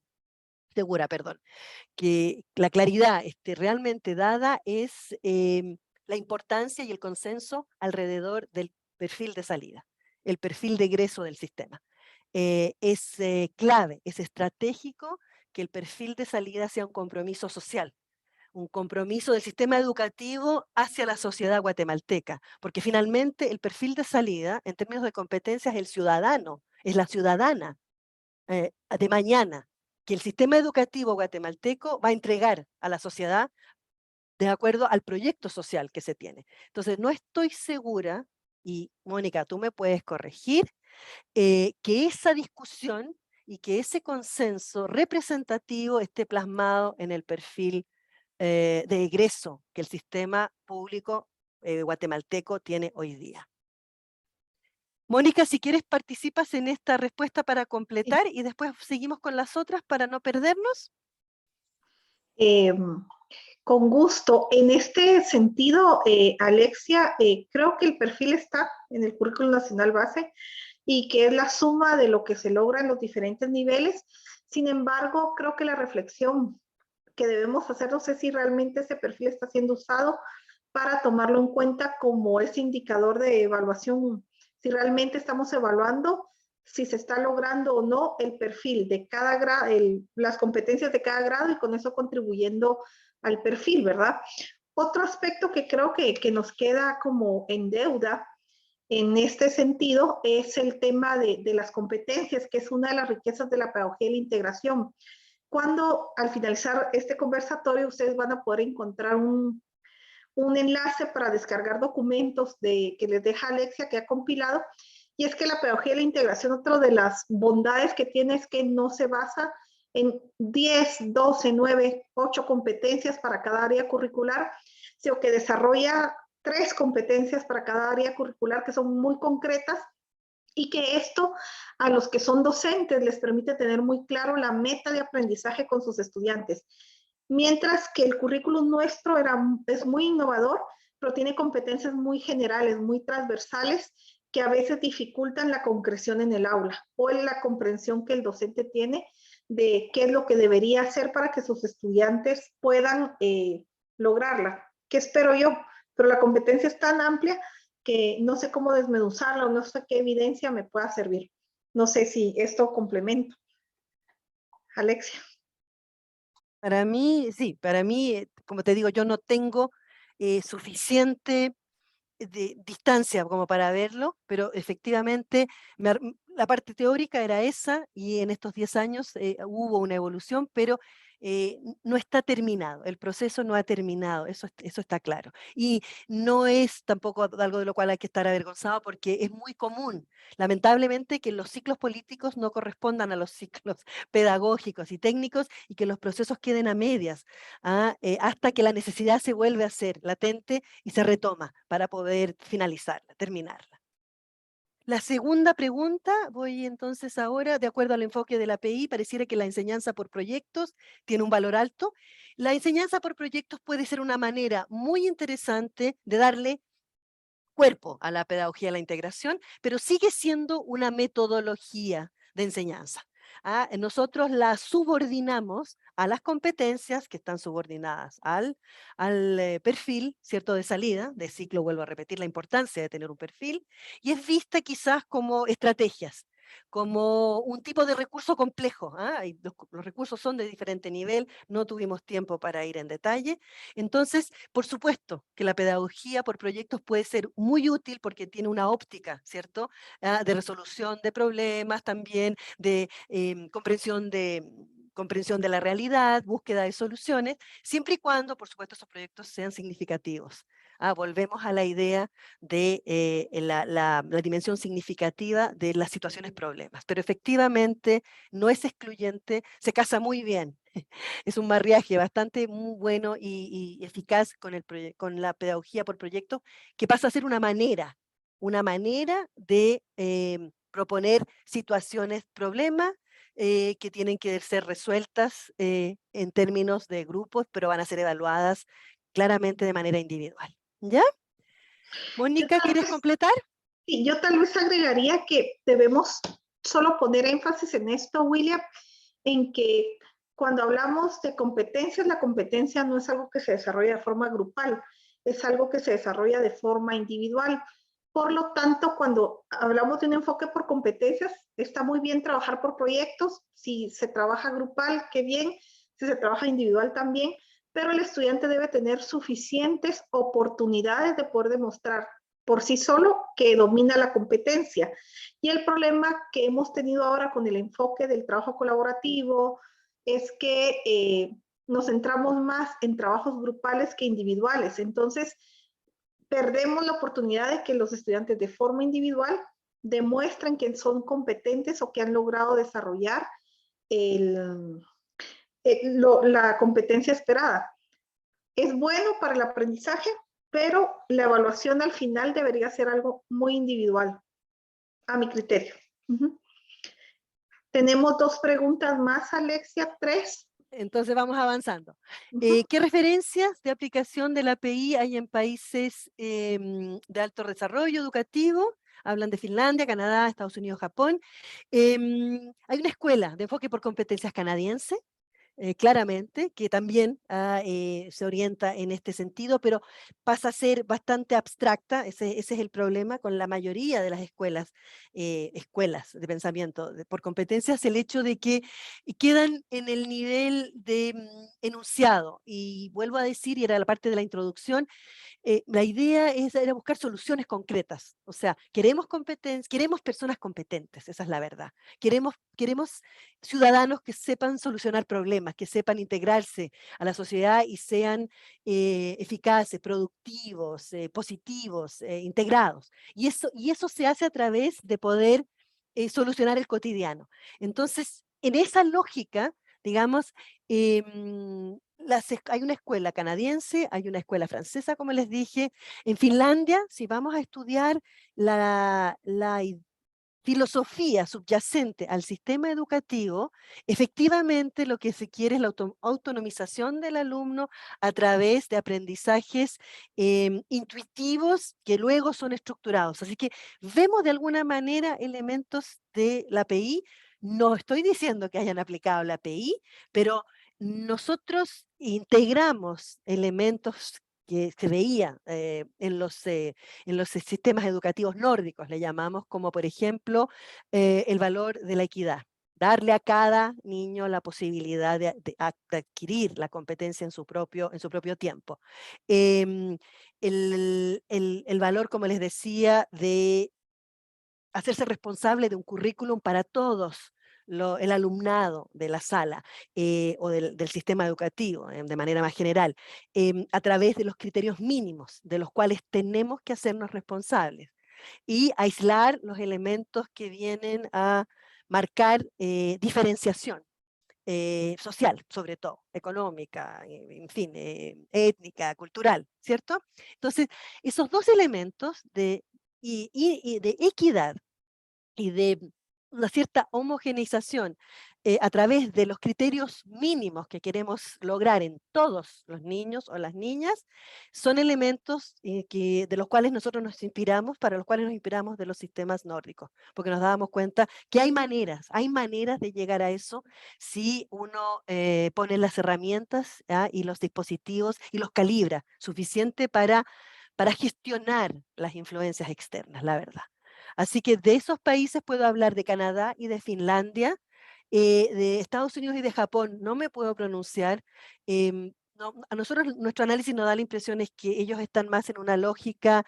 que la claridad realmente dada es la importancia y el consenso alrededor del perfil de salida, el perfil de egreso del sistema. Es clave, es estratégico que el perfil de salida sea un compromiso social, un compromiso del sistema educativo hacia la sociedad guatemalteca, porque finalmente el perfil de salida, en términos de competencias, es el ciudadano, es la ciudadana de mañana, que el sistema educativo guatemalteco va a entregar a la sociedad de acuerdo al proyecto social que se tiene. Entonces, no estoy segura, y Mónica, tú me puedes corregir, que esa discusión y que ese consenso representativo esté plasmado en el perfil de egreso que el sistema público guatemalteco tiene hoy día. Mónica, si quieres participas en esta respuesta para completar y después seguimos con las otras para no perdernos. Con gusto. En este sentido, Alexia, creo que el perfil está en el Currículum Nacional Base y que es la suma de lo que se logra en los diferentes niveles. Sin embargo, creo que la reflexión que debemos hacer, no sé si realmente ese perfil está siendo usado para tomarlo en cuenta como ese indicador de evaluación, si realmente estamos evaluando si se está logrando o no el perfil de cada grado, las competencias de cada grado y con eso contribuyendo al perfil, ¿verdad? Otro aspecto que creo que nos queda como en deuda en este sentido es el tema de las competencias, que es una de las riquezas de la pedagogía de la integración. Cuando al finalizar este conversatorio ustedes van a poder encontrar un enlace para descargar documentos que les deja Alexia, que ha compilado, y es que la pedagogía de la integración, otra de las bondades que tiene es que no se basa en 10, 12, 9, 8 competencias para cada área curricular, sino que desarrolla 3 competencias para cada área curricular que son muy concretas y que esto a los que son docentes les permite tener muy claro la meta de aprendizaje con sus estudiantes. Mientras que el currículum nuestro es muy innovador, pero tiene competencias muy generales, muy transversales, que a veces dificultan la concreción en el aula o en la comprensión que el docente tiene de qué es lo que debería hacer para que sus estudiantes puedan lograrla. ¿Qué espero yo? Pero la competencia es tan amplia que no sé cómo desmenuzarla o no sé qué evidencia me pueda servir. No sé si esto complemento. Alexia. Para mí, sí, para mí, como te digo, yo no tengo suficiente de distancia como para verlo, pero efectivamente la parte teórica era esa y en estos 10 años hubo una evolución, pero no está terminado, el proceso no ha terminado, eso está claro. Y no es tampoco algo de lo cual hay que estar avergonzado porque es muy común, lamentablemente, que los ciclos políticos no correspondan a los ciclos pedagógicos y técnicos y que los procesos queden a medias, hasta que la necesidad se vuelve a ser latente y se retoma para poder finalizarla, terminarla. La segunda pregunta, voy entonces ahora, de acuerdo al enfoque de la API, pareciera que la enseñanza por proyectos tiene un valor alto. La enseñanza por proyectos puede ser una manera muy interesante de darle cuerpo a la pedagogía de la integración, pero sigue siendo una metodología de enseñanza. Nosotros la subordinamos a las competencias que están subordinadas al perfil, ¿cierto?, de salida, de ciclo, vuelvo a repetir la importancia de tener un perfil, y es vista quizás como estrategias, como un tipo de recurso complejo. Y los recursos son de diferente nivel, no tuvimos tiempo para ir en detalle. Entonces, por supuesto que la pedagogía por proyectos puede ser muy útil porque tiene una óptica, ¿cierto?, de resolución de problemas, también de comprensión de la realidad, búsqueda de soluciones, siempre y cuando, por supuesto, esos proyectos sean significativos. Volvemos a la idea de la dimensión significativa de las situaciones problemas, pero efectivamente no es excluyente, se casa muy bien. Es un mariaje bastante muy bueno y eficaz con la pedagogía por proyecto, que pasa a ser una manera de proponer situaciones, problemas que tienen que ser resueltas en términos de grupos, pero van a ser evaluadas claramente de manera individual. ¿Ya? Mónica, ¿quieres completar? Sí, yo tal vez agregaría que debemos solo poner énfasis en esto, William, en que cuando hablamos de competencias, la competencia no es algo que se desarrolla de forma grupal, es algo que se desarrolla de forma individual. Por lo tanto, cuando hablamos de un enfoque por competencias, está muy bien trabajar por proyectos. Si se trabaja grupal, qué bien. Si se trabaja individual, también. Pero el estudiante debe tener suficientes oportunidades de poder demostrar por sí solo que domina la competencia. Y el problema que hemos tenido ahora con el enfoque del trabajo colaborativo es que nos centramos más en trabajos grupales que individuales. Entonces, perdemos la oportunidad de que los estudiantes de forma individual demuestren que son competentes o que han logrado desarrollar la competencia esperada. Es bueno para el aprendizaje, pero la evaluación al final debería ser algo muy individual, a mi criterio. Tenemos 2 preguntas más, Alexia, 3. Entonces vamos avanzando. ¿Qué referencias de aplicación de la API hay en países de alto desarrollo educativo? Hablan de Finlandia, Canadá, Estados Unidos, Japón. Hay una escuela de enfoque por competencias canadiense claramente, que también se orienta en este sentido, pero pasa a ser bastante abstracta. Ese es el problema con la mayoría de las escuelas de pensamiento por competencias, el hecho de que quedan en el nivel de enunciado. Y vuelvo a decir, y era la parte de la introducción, la idea era buscar soluciones concretas. O sea, queremos personas competentes, esa es la verdad. Queremos ciudadanos que sepan solucionar problemas, que sepan integrarse a la sociedad y sean eficaces, productivos, positivos, integrados. Y eso se hace a través de poder solucionar el cotidiano. Entonces, en esa lógica, digamos, hay una escuela canadiense, hay una escuela francesa, como les dije. En Finlandia, si vamos a estudiar la filosofía subyacente al sistema educativo, efectivamente lo que se quiere es la autonomización del alumno a través de aprendizajes intuitivos que luego son estructurados. Así que vemos de alguna manera elementos de la API. No estoy diciendo que hayan aplicado la API, pero nosotros integramos elementos que se veían en los sistemas educativos nórdicos, le llamamos, como por ejemplo el valor de la equidad. Darle a cada niño la posibilidad de adquirir la competencia en su propio tiempo. El valor, como les decía, de hacerse responsable de un currículum para todos el alumnado de la sala o del sistema educativo de manera más general, a través de los criterios mínimos de los cuales tenemos que hacernos responsables y aislar los elementos que vienen a marcar diferenciación. Social, sobre todo, económica, en fin, étnica, cultural, ¿cierto? Entonces, esos dos elementos y de equidad y de una cierta homogeneización a través de los criterios mínimos que queremos lograr en todos los niños o las niñas, son elementos de los cuales nosotros nos inspiramos, para los cuales nos inspiramos de los sistemas nórdicos, porque nos dábamos cuenta que hay maneras de llegar a eso si uno pone las herramientas y los dispositivos y los calibra suficiente para gestionar las influencias externas, la verdad. Así que de esos países puedo hablar de Canadá y de Finlandia, de Estados Unidos y de Japón no me puedo pronunciar. A nosotros nuestro análisis nos da la impresión es que ellos están más en una lógica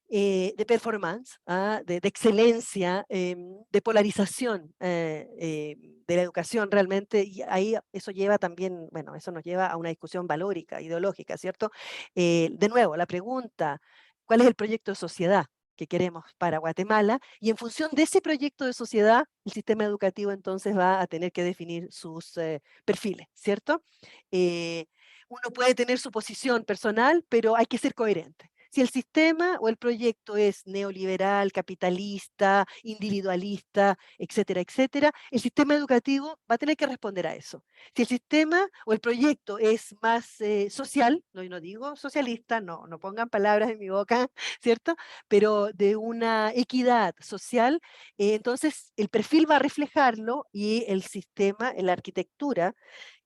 de performance, de excelencia, de polarización de la educación realmente, y ahí eso lleva también, bueno, eso nos lleva a una discusión valórica, ideológica, ¿cierto? De nuevo, la pregunta, ¿cuál es el proyecto de sociedad que queremos para Guatemala? Y en función de ese proyecto de sociedad, el sistema educativo entonces va a tener que definir sus perfiles, ¿cierto? Uno puede tener su posición personal, pero hay que ser coherente. Si el sistema o el proyecto es neoliberal, capitalista, individualista, etcétera, etcétera, el sistema educativo va a tener que responder a eso. Si el sistema o el proyecto es más social, no digo socialista, no pongan palabras en mi boca, ¿cierto? Pero de una equidad social, entonces el perfil va a reflejarlo y el sistema, la arquitectura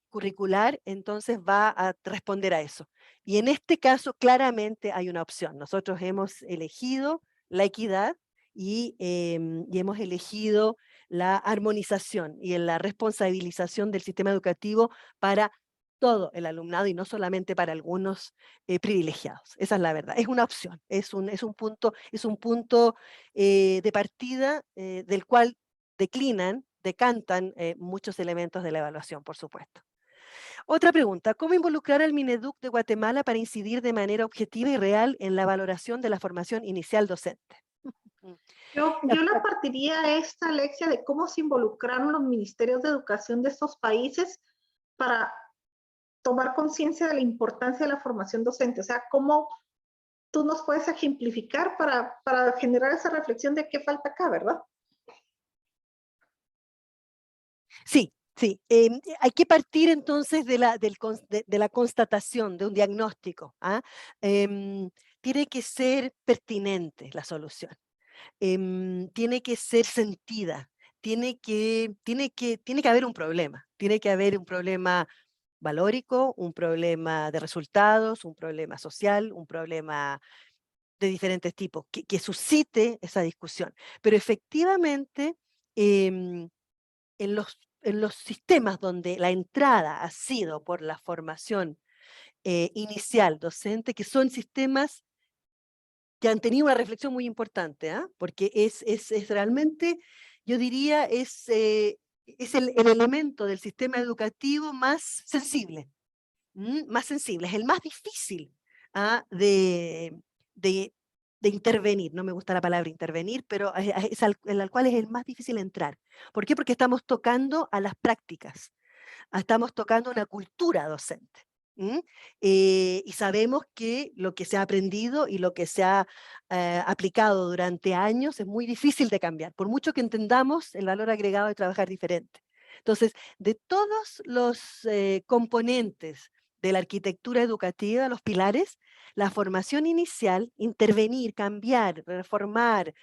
curricular, entonces va a responder a eso. Y en este caso, claramente hay una opción. Nosotros hemos elegido la equidad y hemos elegido la armonización y la responsabilización del sistema educativo para todo el alumnado y no solamente para algunos privilegiados. Esa es la verdad. Es una opción, es un punto de partida del cual decantan muchos elementos de la evaluación, por supuesto. Otra pregunta, ¿cómo involucrar al Mineduc de Guatemala para incidir de manera objetiva y real en la valoración de la formación inicial docente? Yo la partiría a esta, Alexia, de cómo se involucraron los ministerios de educación de estos países para tomar conciencia de la importancia de la formación docente. O sea, cómo tú nos puedes ejemplificar para generar esa reflexión de qué falta acá, ¿verdad? Sí, sí. Hay que partir entonces de la constatación, de un diagnóstico. Tiene que ser pertinente la solución. Tiene que ser sentida, tiene que haber un problema. Tiene que haber un problema valórico, un problema de resultados, un problema social, un problema de diferentes tipos, que suscite esa discusión. Pero efectivamente, en los sistemas donde la entrada ha sido por la formación inicial docente, que son sistemas que han tenido una reflexión muy importante, ¿ah? Porque es realmente, yo diría, es el elemento del sistema educativo más sensible. Más sensible, es el más difícil, ¿ah? de intervenir. No me gusta la palabra intervenir, pero es en el cual es el más difícil entrar. ¿Por qué? Porque estamos tocando a las prácticas, estamos tocando una cultura docente. Y sabemos que lo que se ha aprendido y lo que se ha aplicado durante años es muy difícil de cambiar, por mucho que entendamos el valor agregado de trabajar diferente. Entonces, de todos los componentes de la arquitectura educativa, los pilares, la formación inicial, intervenir, cambiar, reformar,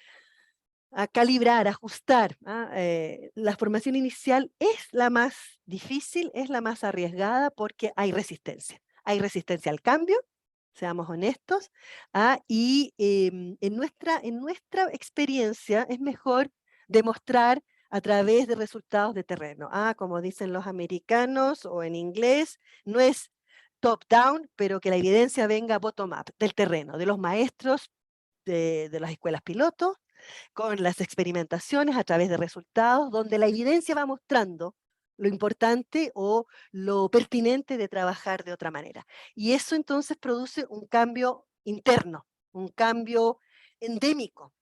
a calibrar, ajustar. La formación inicial es la más difícil, es la más arriesgada porque hay resistencia. Hay resistencia al cambio, seamos honestos, y en nuestra experiencia es mejor demostrar a través de resultados de terreno. Como dicen los americanos o en inglés, no es top-down, pero que la evidencia venga bottom-up, del terreno, de los maestros de las escuelas pilotos, con las experimentaciones a través de resultados, donde la evidencia va mostrando lo importante o lo pertinente de trabajar de otra manera. Y eso entonces produce un cambio interno, un cambio endémico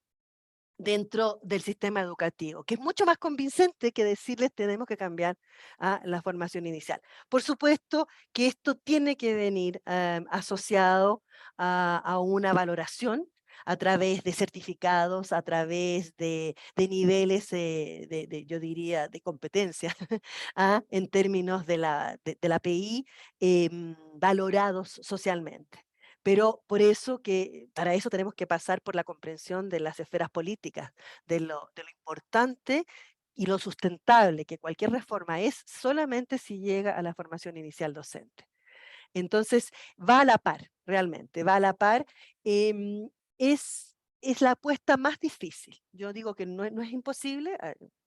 dentro del sistema educativo, que es mucho más convincente que decirles tenemos que cambiar a la formación inicial. Por supuesto que esto tiene que venir asociado a una valoración a través de certificados, a través de niveles, yo diría, de competencia, en términos de la PI, valorados socialmente. Pero por eso para eso tenemos que pasar por la comprensión de las esferas políticas, de lo importante y lo sustentable que cualquier reforma es solamente si llega a la formación inicial docente. Entonces, va a la par, realmente, va a la par. Es la apuesta más difícil. Yo digo que no es imposible,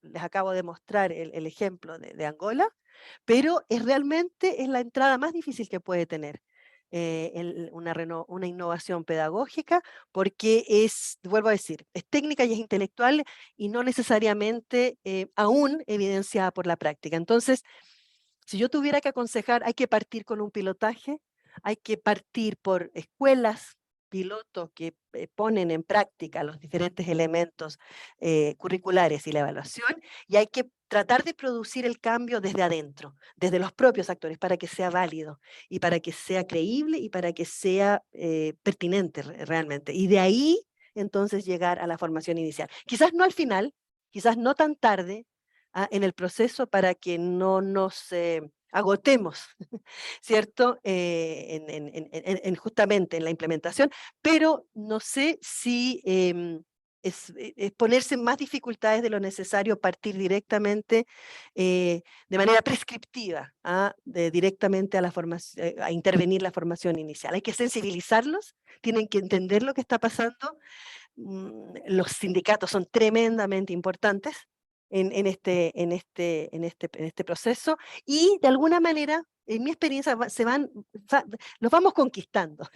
les acabo de mostrar el ejemplo de Angola, pero realmente es la entrada más difícil que puede tener una innovación pedagógica, porque vuelvo a decir, es técnica y es intelectual y no necesariamente aún evidenciada por la práctica. Entonces, si yo tuviera que aconsejar, hay que partir con un pilotaje, hay que partir por escuelas pilotos que ponen en práctica los diferentes elementos curriculares y la evaluación, y hay que tratar de producir el cambio desde adentro, desde los propios actores, para que sea válido, y para que sea creíble, y para que sea pertinente realmente. Y de ahí, entonces, llegar a la formación inicial. Quizás no al final, quizás no tan tarde, en el proceso para que no nos agotemos, ¿cierto? Justamente en la implementación, pero no sé si es ponerse más dificultades de lo necesario, partir directamente de manera prescriptiva, directamente a la formación, a intervenir la formación inicial. Hay que sensibilizarlos, tienen que entender lo que está pasando. Los sindicatos son tremendamente importantes en este proceso, y de alguna manera, en mi experiencia, los vamos conquistando,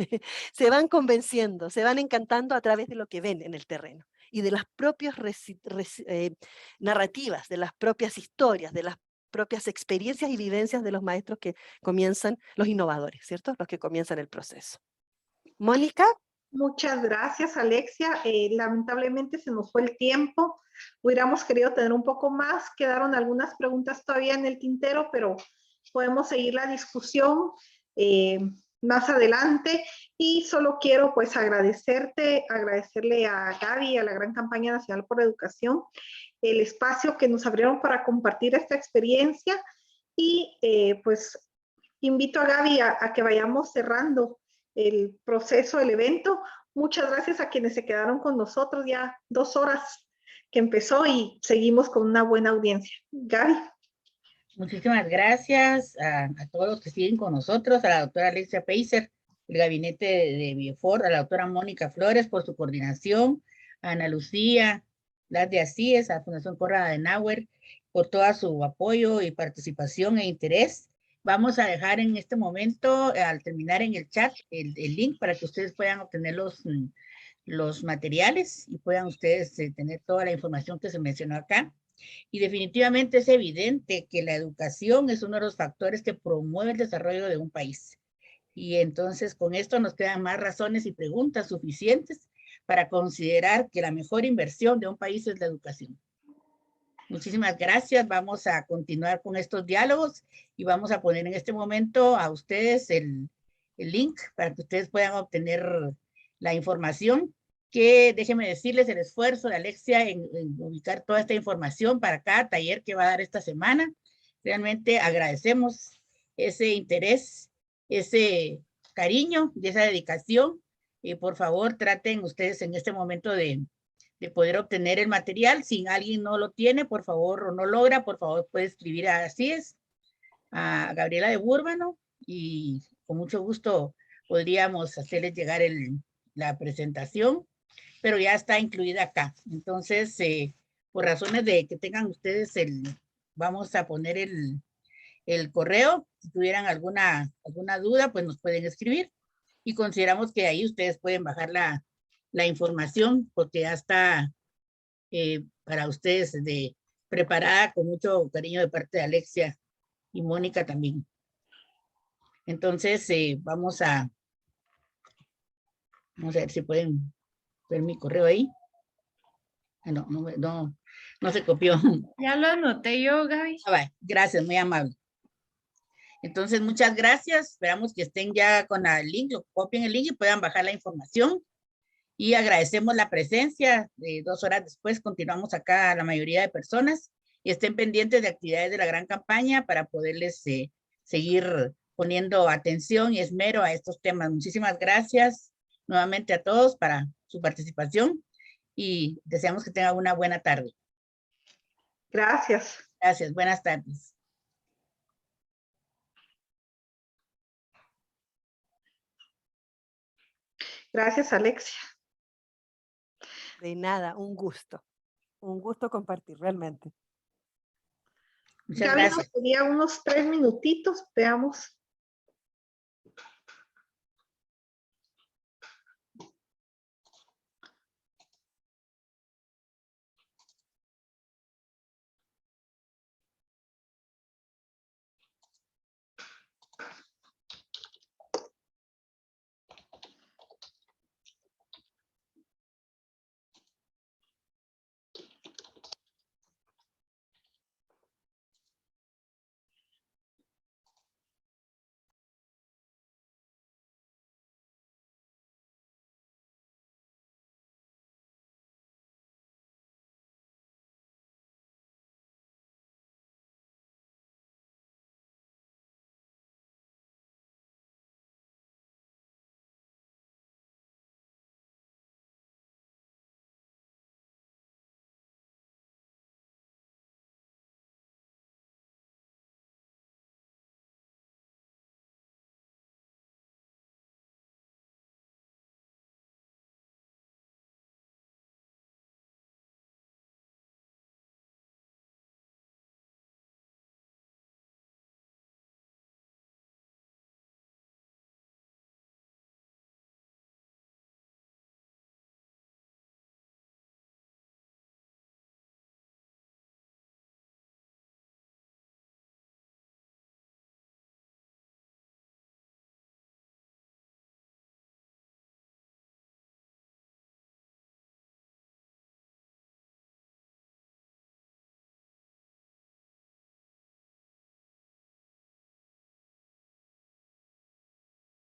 se van convenciendo, se van encantando a través de lo que ven en el terreno y de las propias narrativas, de las propias historias, de las propias experiencias y vivencias de los maestros que comienzan, los innovadores, ¿cierto? Los que comienzan el proceso. Mónica. Muchas gracias, Alexia. Lamentablemente se nos fue el tiempo. Hubiéramos querido tener un poco más. Quedaron algunas preguntas todavía en el tintero, pero podemos seguir la discusión más adelante. Y solo quiero pues agradecerle a Gaby, a la Gran Campaña Nacional por la Educación, el espacio que nos abrieron para compartir esta experiencia. Y pues invito a Gaby a que vayamos cerrando el proceso, el evento. Muchas gracias a quienes se quedaron con nosotros ya 2 horas que empezó y seguimos con una buena audiencia. Gaby. Muchísimas gracias a todos los que siguen con nosotros, a la doctora Alexia Peiser, el gabinete de Biofor, a la doctora Mónica Flores por su coordinación, a Ana Lucía, las de Asíes, a la Fundación Konrad Adenauer, por todo su apoyo y participación e interés. Vamos a dejar en este momento, al terminar en el chat, el link para que ustedes puedan obtener los materiales y puedan ustedes tener toda la información que se mencionó acá. Y definitivamente es evidente que la educación es uno de los factores que promueve el desarrollo de un país. Y entonces con esto nos quedan más razones y preguntas suficientes para considerar que la mejor inversión de un país es la educación. Muchísimas gracias. Vamos a continuar con estos diálogos y vamos a poner en este momento a ustedes el link para que ustedes puedan obtener la información, que déjenme decirles el esfuerzo de Alexia en ubicar toda esta información para cada taller que va a dar esta semana. Realmente agradecemos ese interés, ese cariño y esa dedicación. Y por favor, traten ustedes en este momento de poder obtener el material. Si alguien no lo tiene, por favor, o no logra, por favor, puede escribir a Asíes, a Gabriela de Búrbano, y con mucho gusto podríamos hacerles llegar la presentación, pero ya está incluida acá. Entonces, por razones de que tengan ustedes vamos a poner el correo. Si tuvieran alguna duda, pues nos pueden escribir. Y consideramos que ahí ustedes pueden bajar la información, porque ya está para ustedes preparada con mucho cariño de parte de Alexia y Mónica también. Entonces, vamos a ver si pueden ver mi correo ahí. No se copió. Ya lo anoté yo, Gaby. Gracias, muy amable. Entonces, muchas gracias. Esperamos que estén ya con el link, lo copien el link y puedan bajar la información. Y agradecemos la presencia. 2 horas después continuamos acá la mayoría de personas, y estén pendientes de actividades de la gran campaña para poderles seguir poniendo atención y esmero a estos temas. Muchísimas gracias nuevamente a todos para su participación y deseamos que tengan una buena tarde. Gracias. Gracias, buenas tardes. Gracias, Alexia. De nada, un gusto compartir realmente. Muchas Gaby, gracias. nos pedía unos 3 minutitos, veamos.